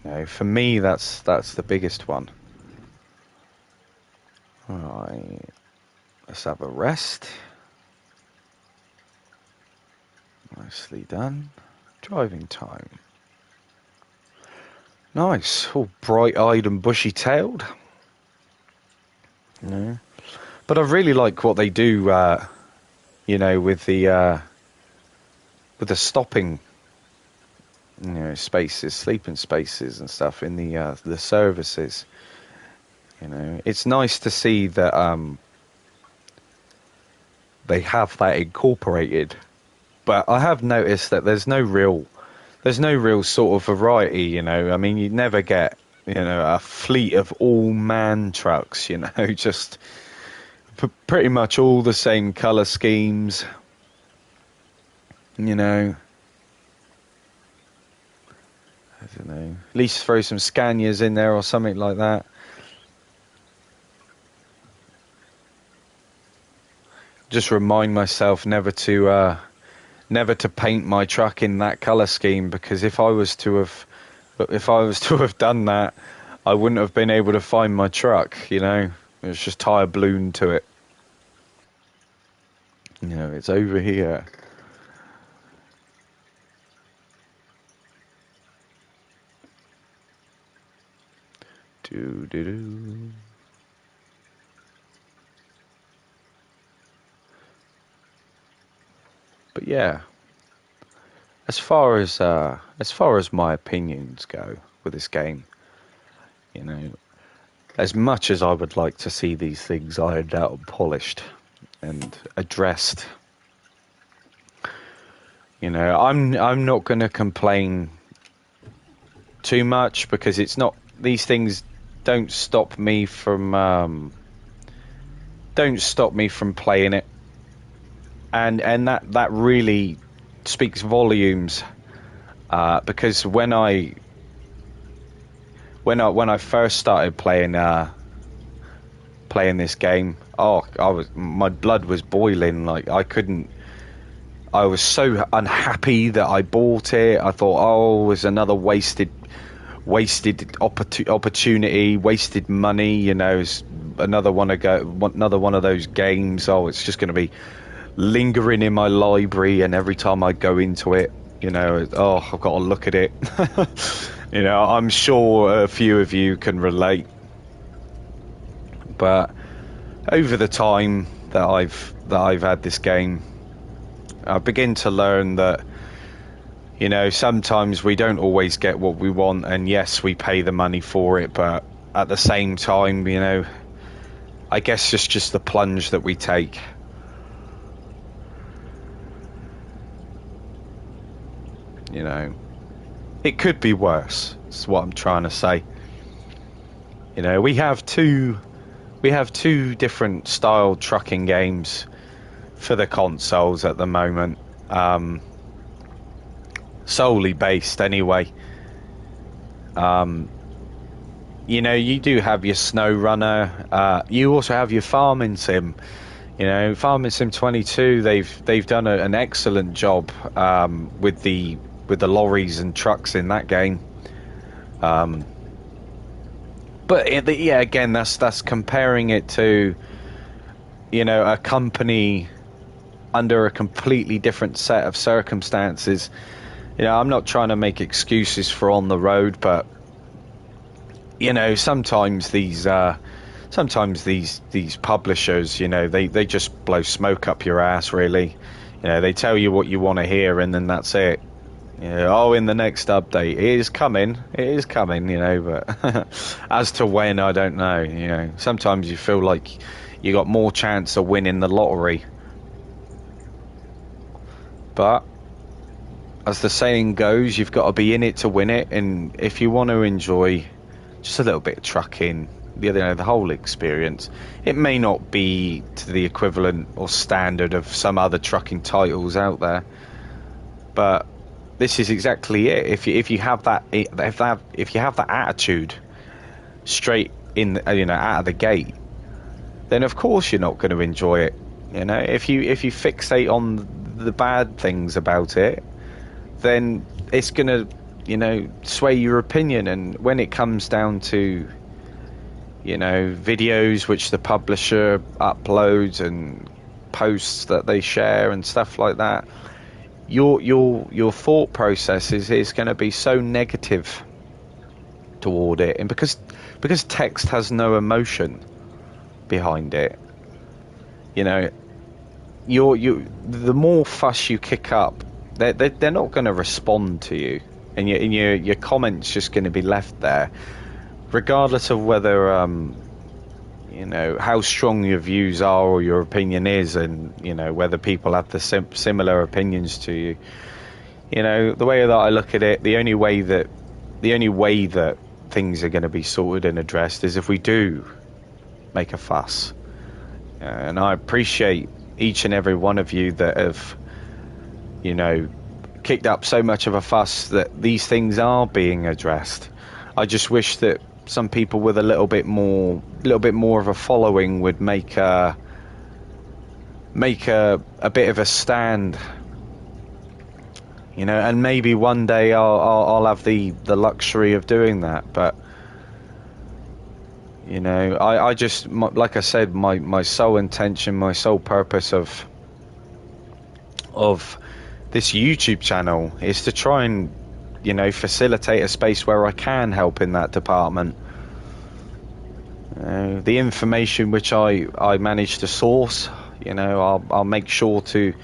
You know, for me, that's the biggest one. All right, let's have a rest. Nicely done. Driving time. Nice, all bright-eyed and bushy-tailed. Yeah. But I really like what they do, you know, with the stopping, you know, spaces, sleeping spaces and stuff in the services. You know, it's nice to see that they have that incorporated. But I have noticed that there's no real sort of variety. You know, I mean, you never get, you know, a fleet of all-man trucks. You know, just pretty much all the same color schemes. You know, I don't know. At least throw some Scanias in there or something like that. Just remind myself never to paint my truck in that color scheme, because if I was to have done that, I wouldn't have been able to find my truck. You know, it's just tie a balloon to it. You know, it's over here. Do. But yeah, as far as my opinions go with this game, you know, as much as I would like to see these things ironed out and polished and addressed, you know, I'm not going to complain too much, because it's not, these things don't stop me from playing it. And that really speaks volumes, because when I first started playing this game, my blood was boiling. Like, I was so unhappy that I bought it. I thought, oh, it was another wasted opportunity, wasted money. You know, it's another one of those games. Oh, it's just going to be lingering in my library, and every time I go into it, you know, I've got to look at it. You know, I'm sure a few of you can relate. But over the time that I've had this game, I begin to learn that, you know, sometimes we don't always get what we want, and yes, we pay the money for it, but at the same time, you know, I guess it's just the plunge that we take. You know, it could be worse. That's what I'm trying to say. You know, we have two different style trucking games for the consoles at the moment, solely based anyway. You know, you do have your Snow Runner. You also have your Farming Sim. You know, Farming Sim 22. They've done an excellent job with the lorries and trucks in that game. But yeah, again, that's comparing it to, you know, a company under a completely different set of circumstances. You know, I'm not trying to make excuses for on the road, but you know, sometimes these publishers, you know, they just blow smoke up your ass, really. You know, they tell you what you want to hear, and then that's it. Yeah, oh, in the next update, it is coming. It is coming, you know. But as to when, I don't know. You know, sometimes you feel like you got more chance of winning the lottery. But as the saying goes, you've got to be in it to win it. And if you want to enjoy just a little bit of trucking, the whole experience, it may not be to the equivalent or standard of some other trucking titles out there, but this is exactly it. If you have that attitude straight in, out of the gate, then of course you're not going to enjoy it. You know, if you fixate on the bad things about it, then it's going to, sway your opinion. And when it comes down to, videos which the publisher uploads and posts that they share and stuff like that, your thought process is going to be so negative toward it. And because text has no emotion behind it, the more fuss you kick up, they're not going to respond to you, and your comments just going to be left there, regardless of whether how strong your views are or your opinion is, and whether people have the similar opinions to you. The way that I look at it, the only way that things are going to be sorted and addressed is if we do make a fuss. And I appreciate each and every one of you that have kicked up so much of a fuss that these things are being addressed. I just wish that some people with a little bit more of a following would make a bit of a stand, and maybe one day I'll have the luxury of doing that. But I just, like I said, my sole intention, my sole purpose of this YouTube channel is to try and facilitate a space where I can help in that department. The information which I manage to source, I'll make sure to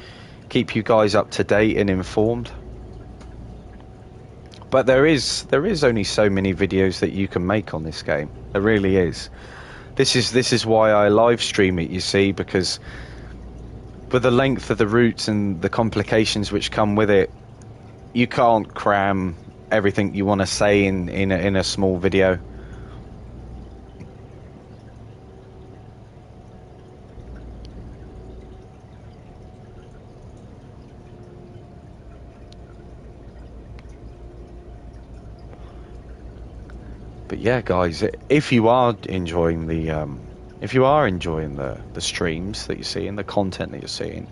keep you guys up to date and informed. But there is only so many videos that you can make on this game. There really is. This is why I live stream it, you see, because with the length of the routes and the complications which come with it, you can't cram everything you want to say in a small video. But yeah, guys, if you are enjoying the streams that you see and the content that you're seeing,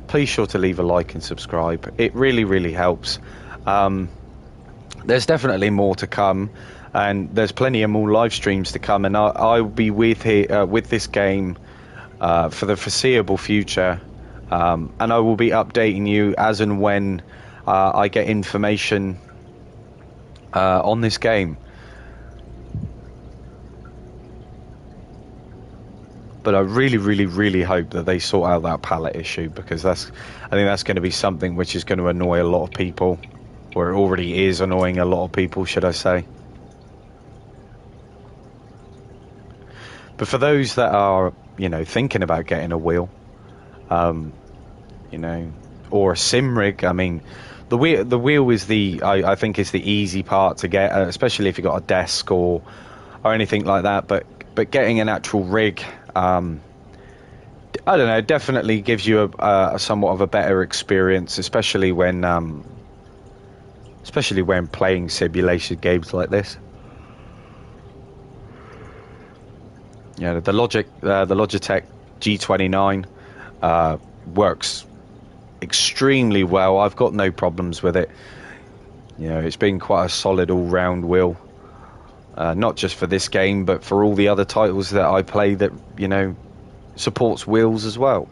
please sure to leave a like and subscribe. It really, really helps. There's definitely more to come, and there's plenty of more live streams to come, and I'll be with this game for the foreseeable future, and I will be updating you as and when I get information on this game. But I really, really, really hope that they sort out that pallet issue, because I think that's going to be something which is going to annoy a lot of people, or it already is annoying a lot of people, should I say. But for those that are, thinking about getting a wheel, or a sim rig, I mean, the wheel is I think is the easy part to get, especially if you've got a desk or anything like that. But getting an actual rig, I don't know, definitely gives you a somewhat of a better experience, especially when playing simulation games like this. The Logitech G29 works extremely well. I've got no problems with it. It's been quite a solid all-round wheel. Not just for this game, but for all the other titles that I play that, supports wheels as well.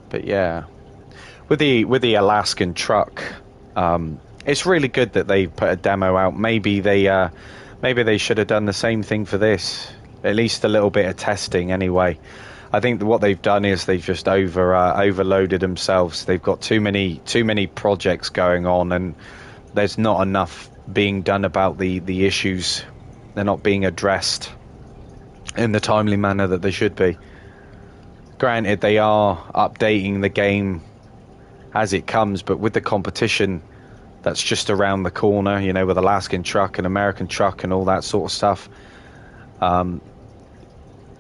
But yeah, with the Alaskan truck, it's really good that they put a demo out. Maybe they Maybe they should have done the same thing for this. At least a little bit of testing anyway. I think that what they've done is they've just overloaded themselves. They've got too many projects going on, and there's not enough being done about the issues. They're not being addressed in the timely manner that they should be. Granted, they are updating the game as it comes, but with the competition that's just around the corner, you know, with Alaskan truck and American truck and all that sort of stuff,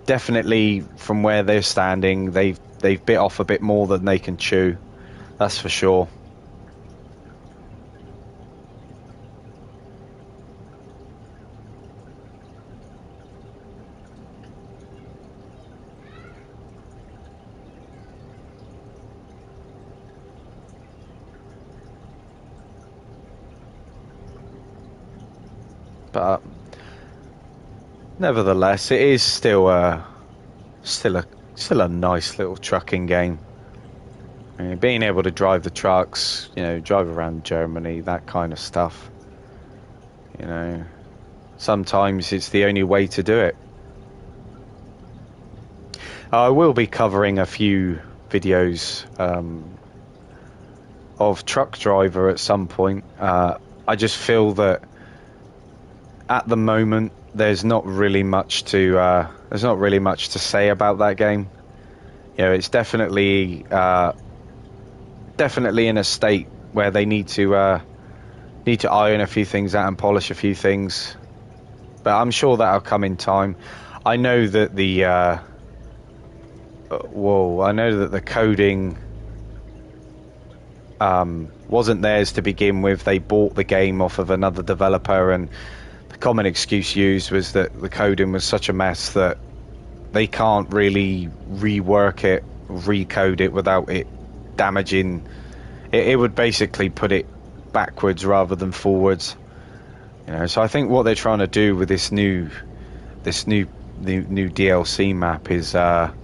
definitely from where they're standing, they've bit off a bit more than they can chew. That's for sure. But nevertheless, it is still a nice little trucking game. I mean, being able to drive the trucks, you know, drive around Germany, that kind of stuff. You know, sometimes it's the only way to do it. I will be covering a few videos of Truck Driver at some point. I just feel that at the moment there's not really much to say about that game. You know, it's definitely in a state where they need to iron a few things out and polish a few things. But I'm sure that'll come in time. I know that the coding wasn't theirs to begin with. They bought the game off of another developer, and the common excuse used was that the coding was such a mess that they can't really rework it, recode it without it damaging. It would basically put it backwards rather than forwards. You know, so I think what they're trying to do with this new DLC map is kind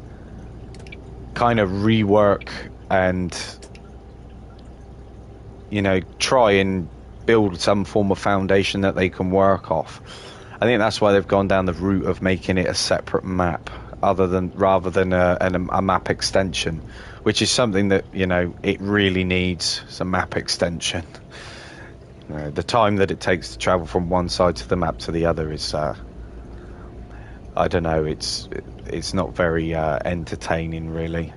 of rework and, you know, try and build some form of foundation that they can work off. I think that's why they've gone down the route of making it a separate map, rather than a map extension, which is something that, you know, it really needs. It's a map extension. You know, the time that it takes to travel from one side to the map to the other is, I don't know, it's not very entertaining, really.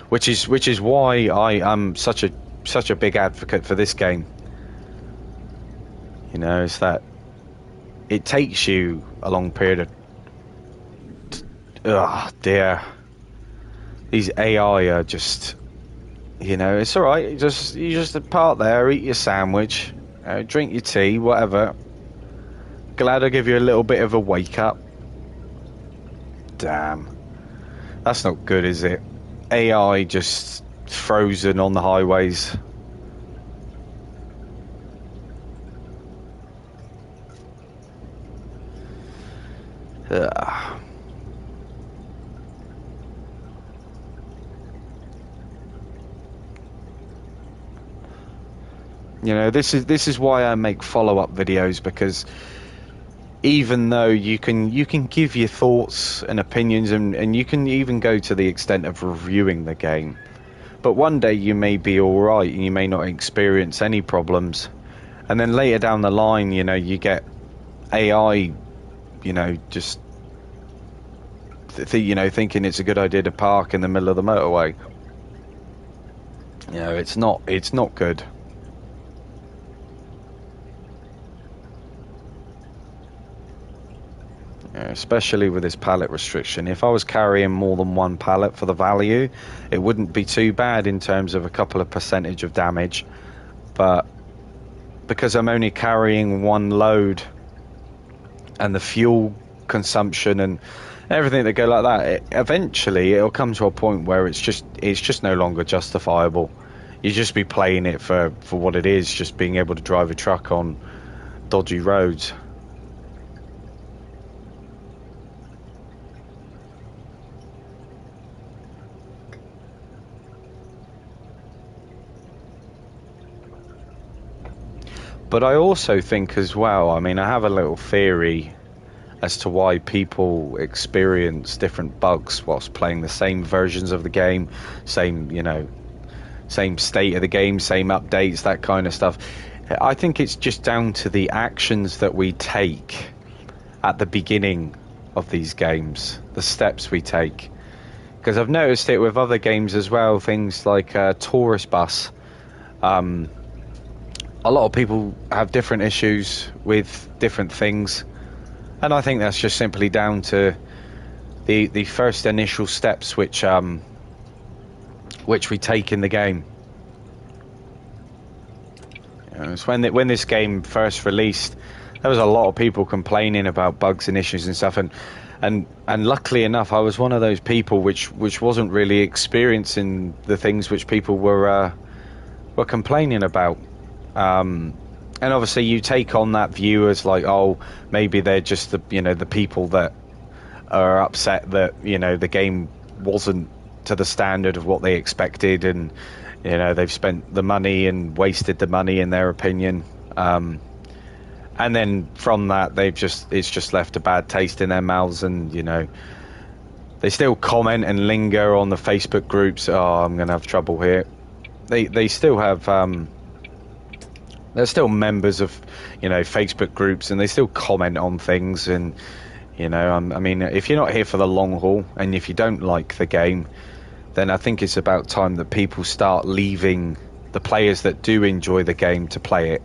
Which is why I am such a big advocate for this game. You know, it's that it takes you a long period of... Oh dear, these AI are just, you know, it's all right. You just part there, eat your sandwich, drink your tea, whatever. Glad I give you a little bit of a wake up. Damn, that's not good, is it? AI just frozen on the highways. Ugh. You know, this is why I make follow-up videos, because even though you can give your thoughts and opinions, and you can even go to the extent of reviewing the game, but one day you may be all right and you may not experience any problems, and then later down the line, you know, you get AI, you know, just thinking it's a good idea to park in the middle of the motorway. You know, it's not good. Especially with this pallet restriction. If I was carrying more than one pallet for the value, it wouldn't be too bad in terms of a couple of percentage of damage. But because I'm only carrying one load, and the fuel consumption and everything that go like that, eventually it'll come to a point where it's just no longer justifiable. You just be playing it for what it is, just being able to drive a truck on dodgy roads. But I also think as well, I mean, I have a little theory as to why people experience different bugs whilst playing the same versions of the game, same, same state of the game, same updates, that kind of stuff. I think it's just down to the actions that we take at the beginning of these games, the steps we take. Because I've noticed it with other games as well, things like Tourist Bus. A lot of people have different issues with different things, and I think that's just simply down to the first initial steps which we take in the game. It's when this game first released, there was a lot of people complaining about bugs and issues and stuff, and luckily enough, I was one of those people which wasn't really experiencing the things which people were complaining about. And obviously you take on that view as like, oh, maybe they're just the people that are upset that the game wasn't to the standard of what they expected, and they've spent the money and wasted the money in their opinion, and then from that it's just left a bad taste in their mouths, and they still comment and linger on the Facebook groups. Oh, I'm gonna have trouble here. They still have they're still members of Facebook groups, and they still comment on things, and I mean, if you're not here for the long haul and if you don't like the game, then I think it's about time that people start leaving the players that do enjoy the game to play it.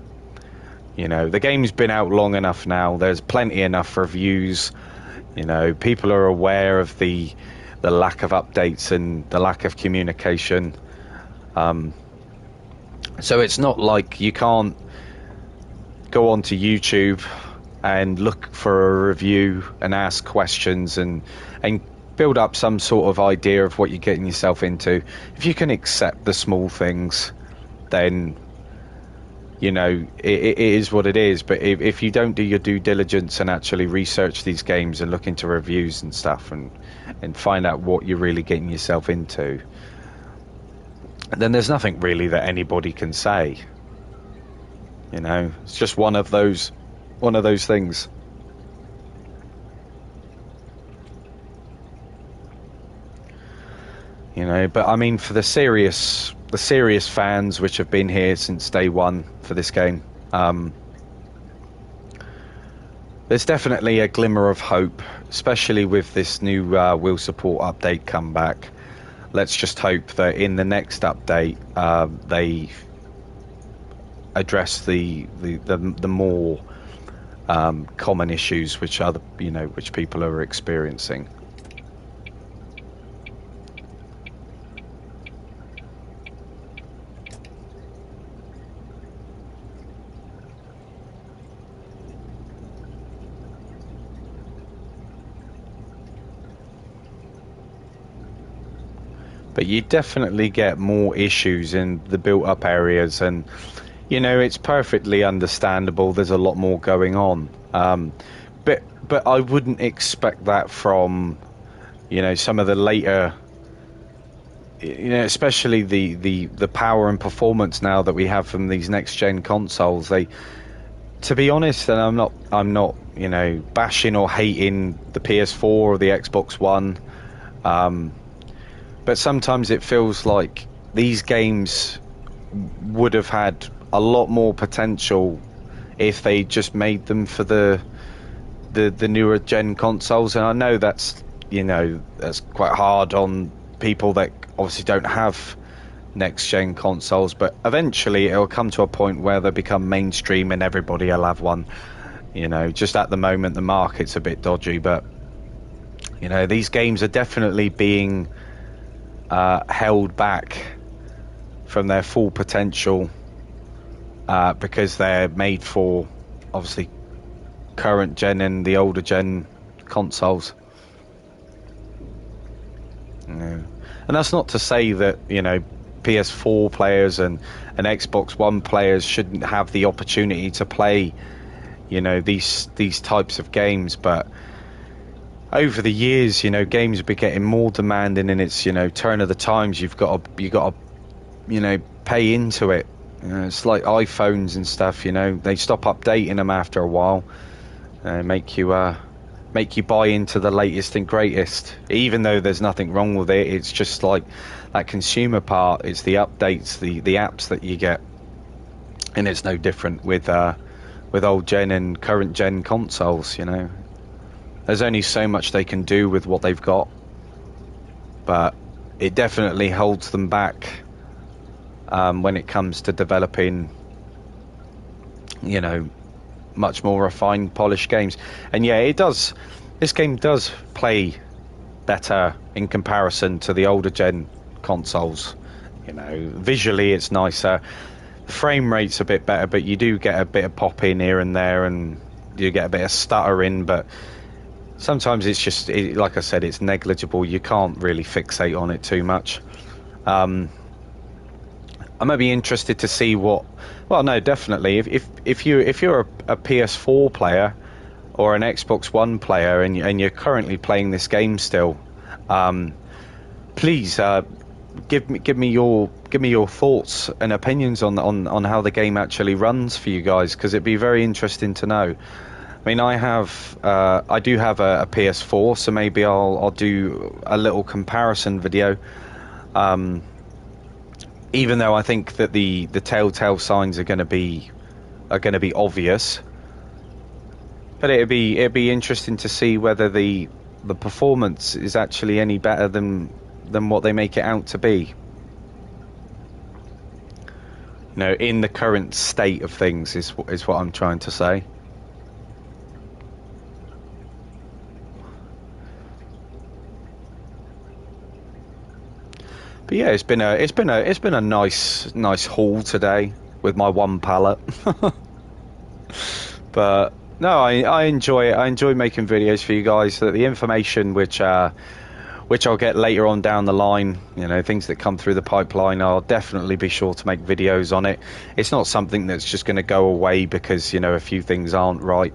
The game's been out long enough now, there's plenty enough reviews, people are aware of the lack of updates and the lack of communication. So it's not like you can't go onto YouTube and look for a review and ask questions and build up some sort of idea of what you're getting yourself into. If you can accept the small things, then it is what it is. But if you don't do your due diligence and actually research these games and look into reviews and stuff and find out what you're really getting yourself into, then there's nothing really that anybody can say. It's just one of those things. But I mean, for the serious fans which have been here since day one for this game, there's definitely a glimmer of hope, especially with this new wheel support update comeback. Let's just hope that in the next update they address the more common issues which which people are experiencing. But you definitely get more issues in the built-up areas, and it's perfectly understandable. There's a lot more going on, but I wouldn't expect that from some of the later, especially the power and performance now that we have from these next-gen consoles. To be honest, and I'm not bashing or hating the PS4 or the Xbox One. But sometimes it feels like these games would have had a lot more potential if they just made them for the newer gen consoles. And I know that's quite hard on people that obviously don't have next gen consoles, but eventually it'll come to a point where they become mainstream and everybody will have one. Just at the moment the market's a bit dodgy, but these games are definitely being held back from their full potential because they're made for obviously current gen and the older gen consoles. And that's not to say that PS4 players and Xbox One players shouldn't have the opportunity to play these types of games, but over the years, games have been getting more demanding in its, turn of the times. You've got to pay into it. It's like iPhones and stuff, you know. They stop updating them after a while. Make you buy into the latest and greatest, even though there's nothing wrong with it. It's just like that consumer part. It's the updates, the apps that you get, and it's no different with old gen and current gen consoles. You know, there's only so much they can do with what they've got, but it definitely holds them back when it comes to developing, you know, much more refined, polished games. And yeah, it does. This game does play better in comparison to the older gen consoles. You know, visually it's nicer. Frame rate's a bit better, but you do get a bit of pop in here and there, and you get a bit of stuttering. But sometimes it's just, like I said, it's negligible. You can't really fixate on it too much. I might be interested to see what. Well, no, definitely. If you're a PS4 player or an Xbox One player and you're currently playing this game still, please give me your thoughts and opinions on how the game actually runs for you guys, because it'd be very interesting to know. I mean, I do have a PS4, so maybe I'll do a little comparison video. Even though I think that the telltale signs are going to be obvious, but it'd be interesting to see whether the performance is actually any better than what they make it out to be. You know, in the current state of things is what I'm trying to say. But yeah, it's been a nice haul today with my one pallet. But no, I enjoy it. I enjoy making videos for you guys. That the information which I'll get later on down the line, you know, things that come through the pipeline, I'll definitely be sure to make videos on it. It's not something that's just going to go away because, you know, a few things aren't right.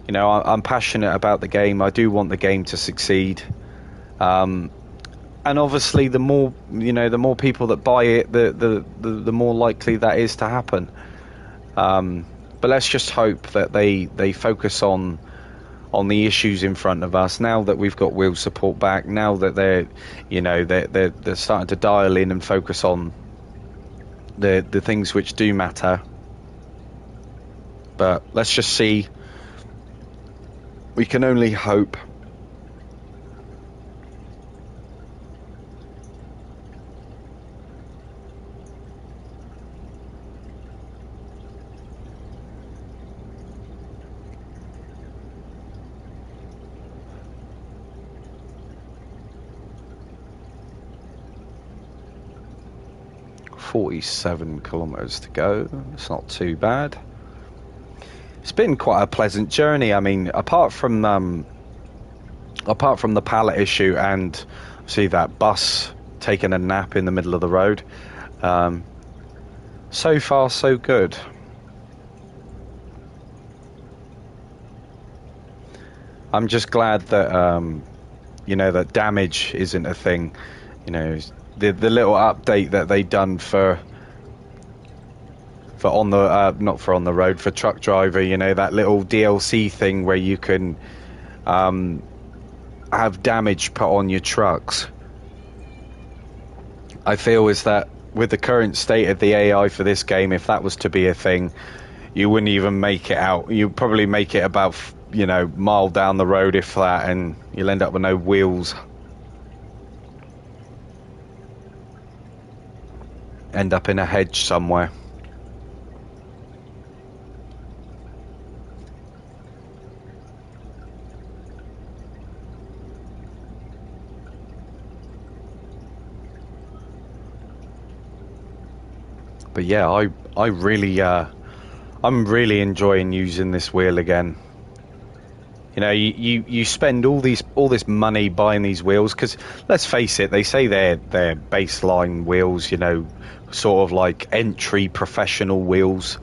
You know, I'm passionate about the game. I do want the game to succeed. And obviously, the more people that buy it, the more likely that is to happen. But let's just hope that they focus on the issues in front of us now that we've got wheel support back. Now that they're starting to dial in and focus on the things which do matter. But let's just see. We can only hope. .47 kilometers to go. It's not too bad. It's been quite a pleasant journey. I mean, apart from the pallet issue and see that bus taking a nap in the middle of the road, so far so good. I'm just glad that that damage isn't a thing. You know, the little update that they done for on the not for on the road, for truck driver, you know, that little DLC thing where you can have damage put on your trucks. I feel is that with the current state of the AI for this game, if that was to be a thing, you wouldn't even make it out. You'd probably make it about, you know, mile down the road, if that, and you'll end up with no wheels. End up in a hedge somewhere. But yeah, I really I'm really enjoying using this wheel again. You know, you spend all this money buying these wheels, because let's face it, they say they're baseline wheels, you know, sort of like entry professional wheels.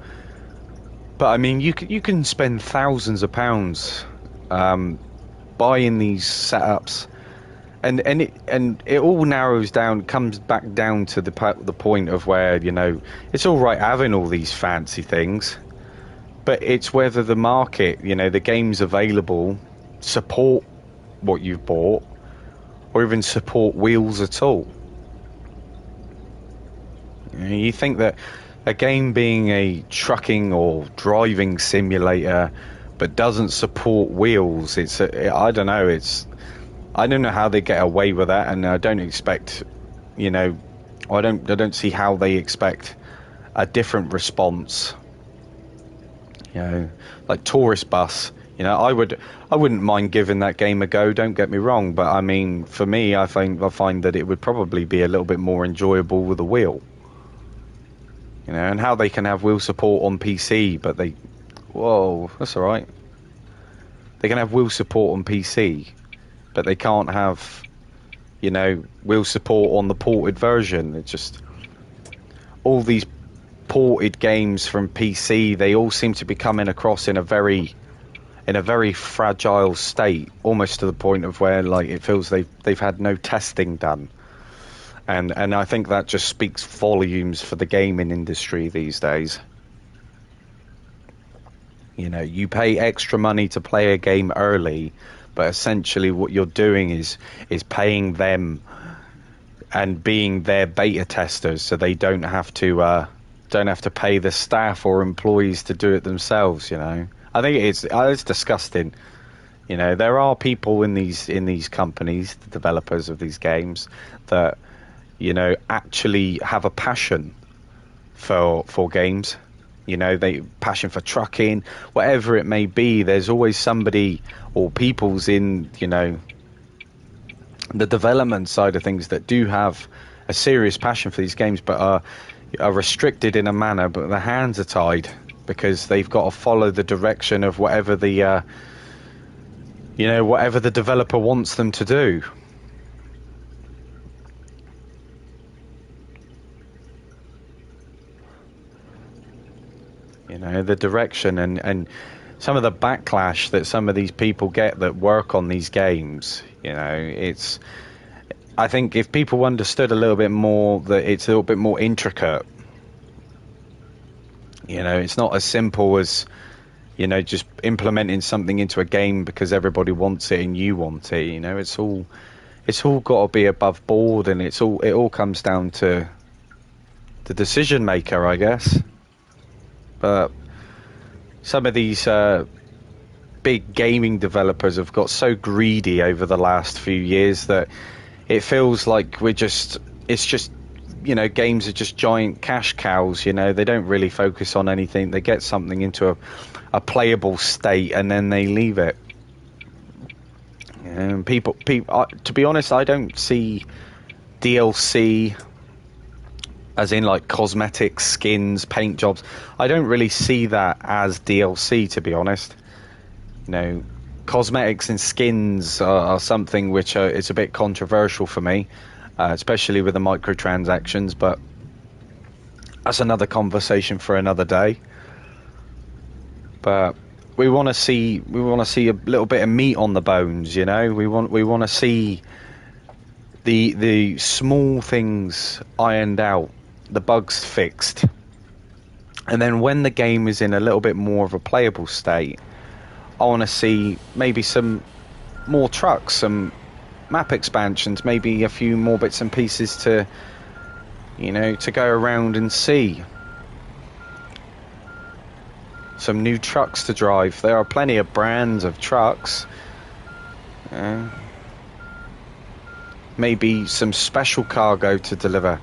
But I mean, you can spend thousands of pounds buying these setups, and it all narrows down, comes back down to the point of where, you know, it's all right having all these fancy things, but it's whether the market, you know, the games available support what you've bought, or even support wheels at all. You know, you think that a game being a trucking or driving simulator but doesn't support wheels, I don't know, I don't know how they get away with that, and I don't expect, you know, I don't see how they expect a different response. You know, like Tourist Bus, you know, I wouldn't mind giving that game a go, don't get me wrong, but I mean, for me, I find that it would probably be a little bit more enjoyable with a wheel. You know, and how they can have wheel support on PC, but whoa, that's all right. They can have wheel support on PC, but they can't have, you know, wheel support on the ported version. It's just all these ported games from PC, they all seem to be coming across in a very fragile state, almost to the point of where, like, it feels they've had no testing done. And I think that just speaks volumes for the gaming industry these days. You know, you pay extra money to play a game early, but essentially what you're doing is paying them and being their beta testers, so they don't have to pay the staff or employees to do it themselves. You know, I think it's disgusting. You know, there are people in these companies, the developers of these games, that, you know, actually have a passion for games. You know, passion for trucking, whatever it may be. There's always somebody or people's in, you know, the development side of things that do have a serious passion for these games, but are restricted in a manner, but their hands are tied because they've got to follow the direction of whatever the whatever the developer wants them to do. You know, the direction and some of the backlash that some of these people get that work on these games. You know, I think if people understood a little bit more that it's a little bit more intricate. You know, it's not as simple as, you know, just implementing something into a game because everybody wants it and you want it. You know, it's all got to be above board, and it all comes down to the decision maker, I guess. But some of these big gaming developers have got so greedy over the last few years that it feels like it's just, you know, games are just giant cash cows. You know, they don't really focus on anything. They get something into a playable state and then they leave it. And people, to be honest, I don't see DLC as in like cosmetics, skins, paint jobs. I don't really see that as DLC, to be honest. You know, cosmetics and skins are something which is a bit controversial for me, especially with the microtransactions, but that's another conversation for another day. But we want to see a little bit of meat on the bones, you know. We want to see the small things ironed out, the bugs fixed, and then when the game is in a little bit more of a playable state, I want to see maybe some more trucks, some map expansions, maybe a few more bits and pieces to, you know, to go around and see. Some new trucks to drive. There are plenty of brands of trucks. Maybe some special cargo to deliver.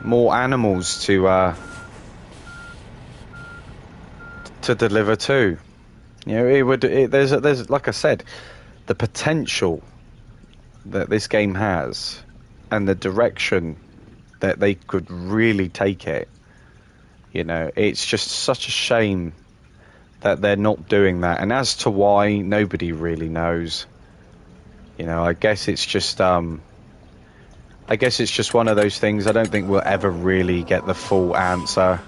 More animals to deliver too. You know, there's like I said, the potential that this game has, and the direction that they could really take it. You know, it's just such a shame that they're not doing that. And as to why, nobody really knows. You know, I guess it's just one of those things. I don't think we'll ever really get the full answer.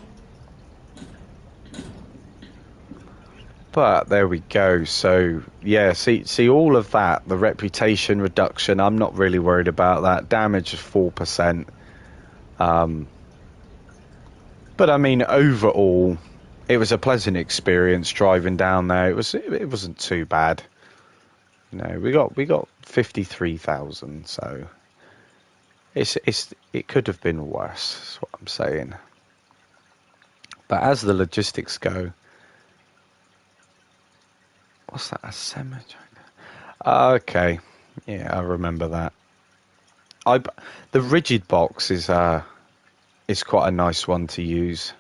But there we go. So yeah, see all of that, the reputation reduction, I'm not really worried about that. Damage is 4%. But I mean, overall, it was a pleasant experience driving down there. It wasn't too bad. You know, we got 53,000, so it could have been worse. That's what I'm saying. But as the logistics go, what's that? A semi? Okay, yeah, I remember that. I the rigid box is quite a nice one to use.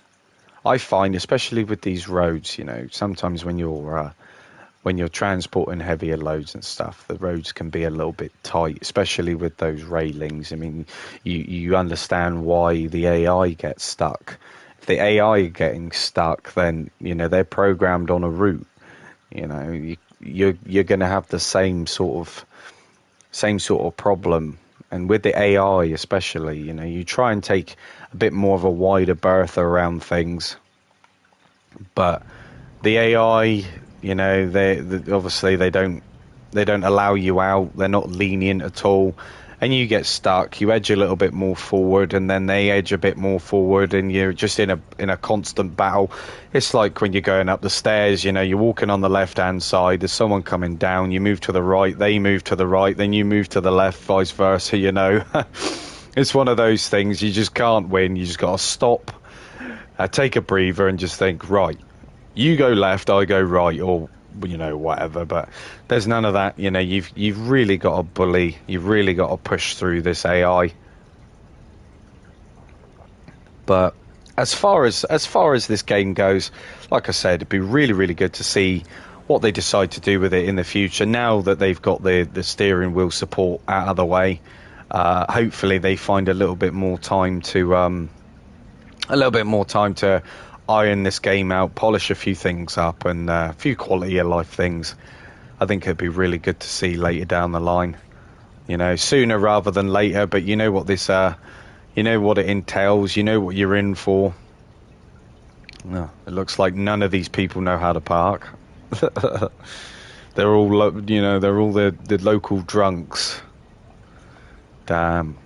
I find, especially with these roads, you know, sometimes when you're transporting heavier loads and stuff, the roads can be a little bit tight, especially with those railings. I mean, you understand why the AI gets stuck. If the AI getting stuck, then you know they're programmed on a route. You know, you're going to have the same sort of problem. And with the AI especially, you know, you try and take a bit more of a wider berth around things, but the AI, you know, they obviously they don't allow you out. They're not lenient at all, and you get stuck. You edge a little bit more forward, and then they edge a bit more forward, and you're just in a constant battle. It's like when you're going up the stairs. You know, you're walking on the left hand side. There's someone coming down. You move to the right. They move to the right. Then you move to the left. Vice versa. You know, it's one of those things. You just can't win. You just got to stop, take a breather, and just think. Right, you go left. I go right, or you know, whatever. But there's none of that. You know, you've really got to bully. You've really got to push through this AI. But as far as this game goes, like I said, it'd be really good to see what they decide to do with it in the future. Now that they've got the steering wheel support out of the way, hopefully they find a little bit more time to iron this game out, polish a few things up, and a few quality of life things. I think it'd be really good to see later down the line. You know, sooner rather than later. But you know what you know what it entails. You know what you're in for. No, it looks like none of these people know how to park. They're all, you know, they're all the local drunks. Damn.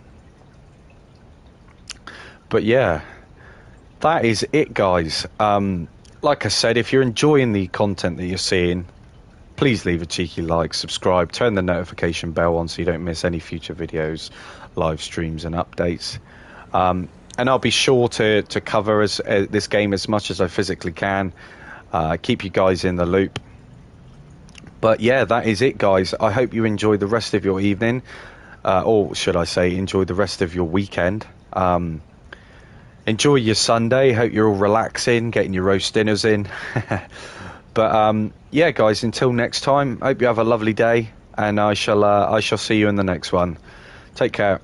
But yeah. That is it, guys. Like I said, if you're enjoying the content that you're seeing, please leave a cheeky like, subscribe, turn the notification bell on so you don't miss any future videos, live streams and updates. And I'll be sure to cover this game as much as I physically can, keep you guys in the loop. But yeah, that is it, guys. I hope you enjoy the rest of your evening, or should I say enjoy the rest of your weekend. Enjoy your Sunday. Hope you're all relaxing, getting your roast dinners in. But yeah, guys, until next time, hope you have a lovely day, and I shall see you in the next one. Take care.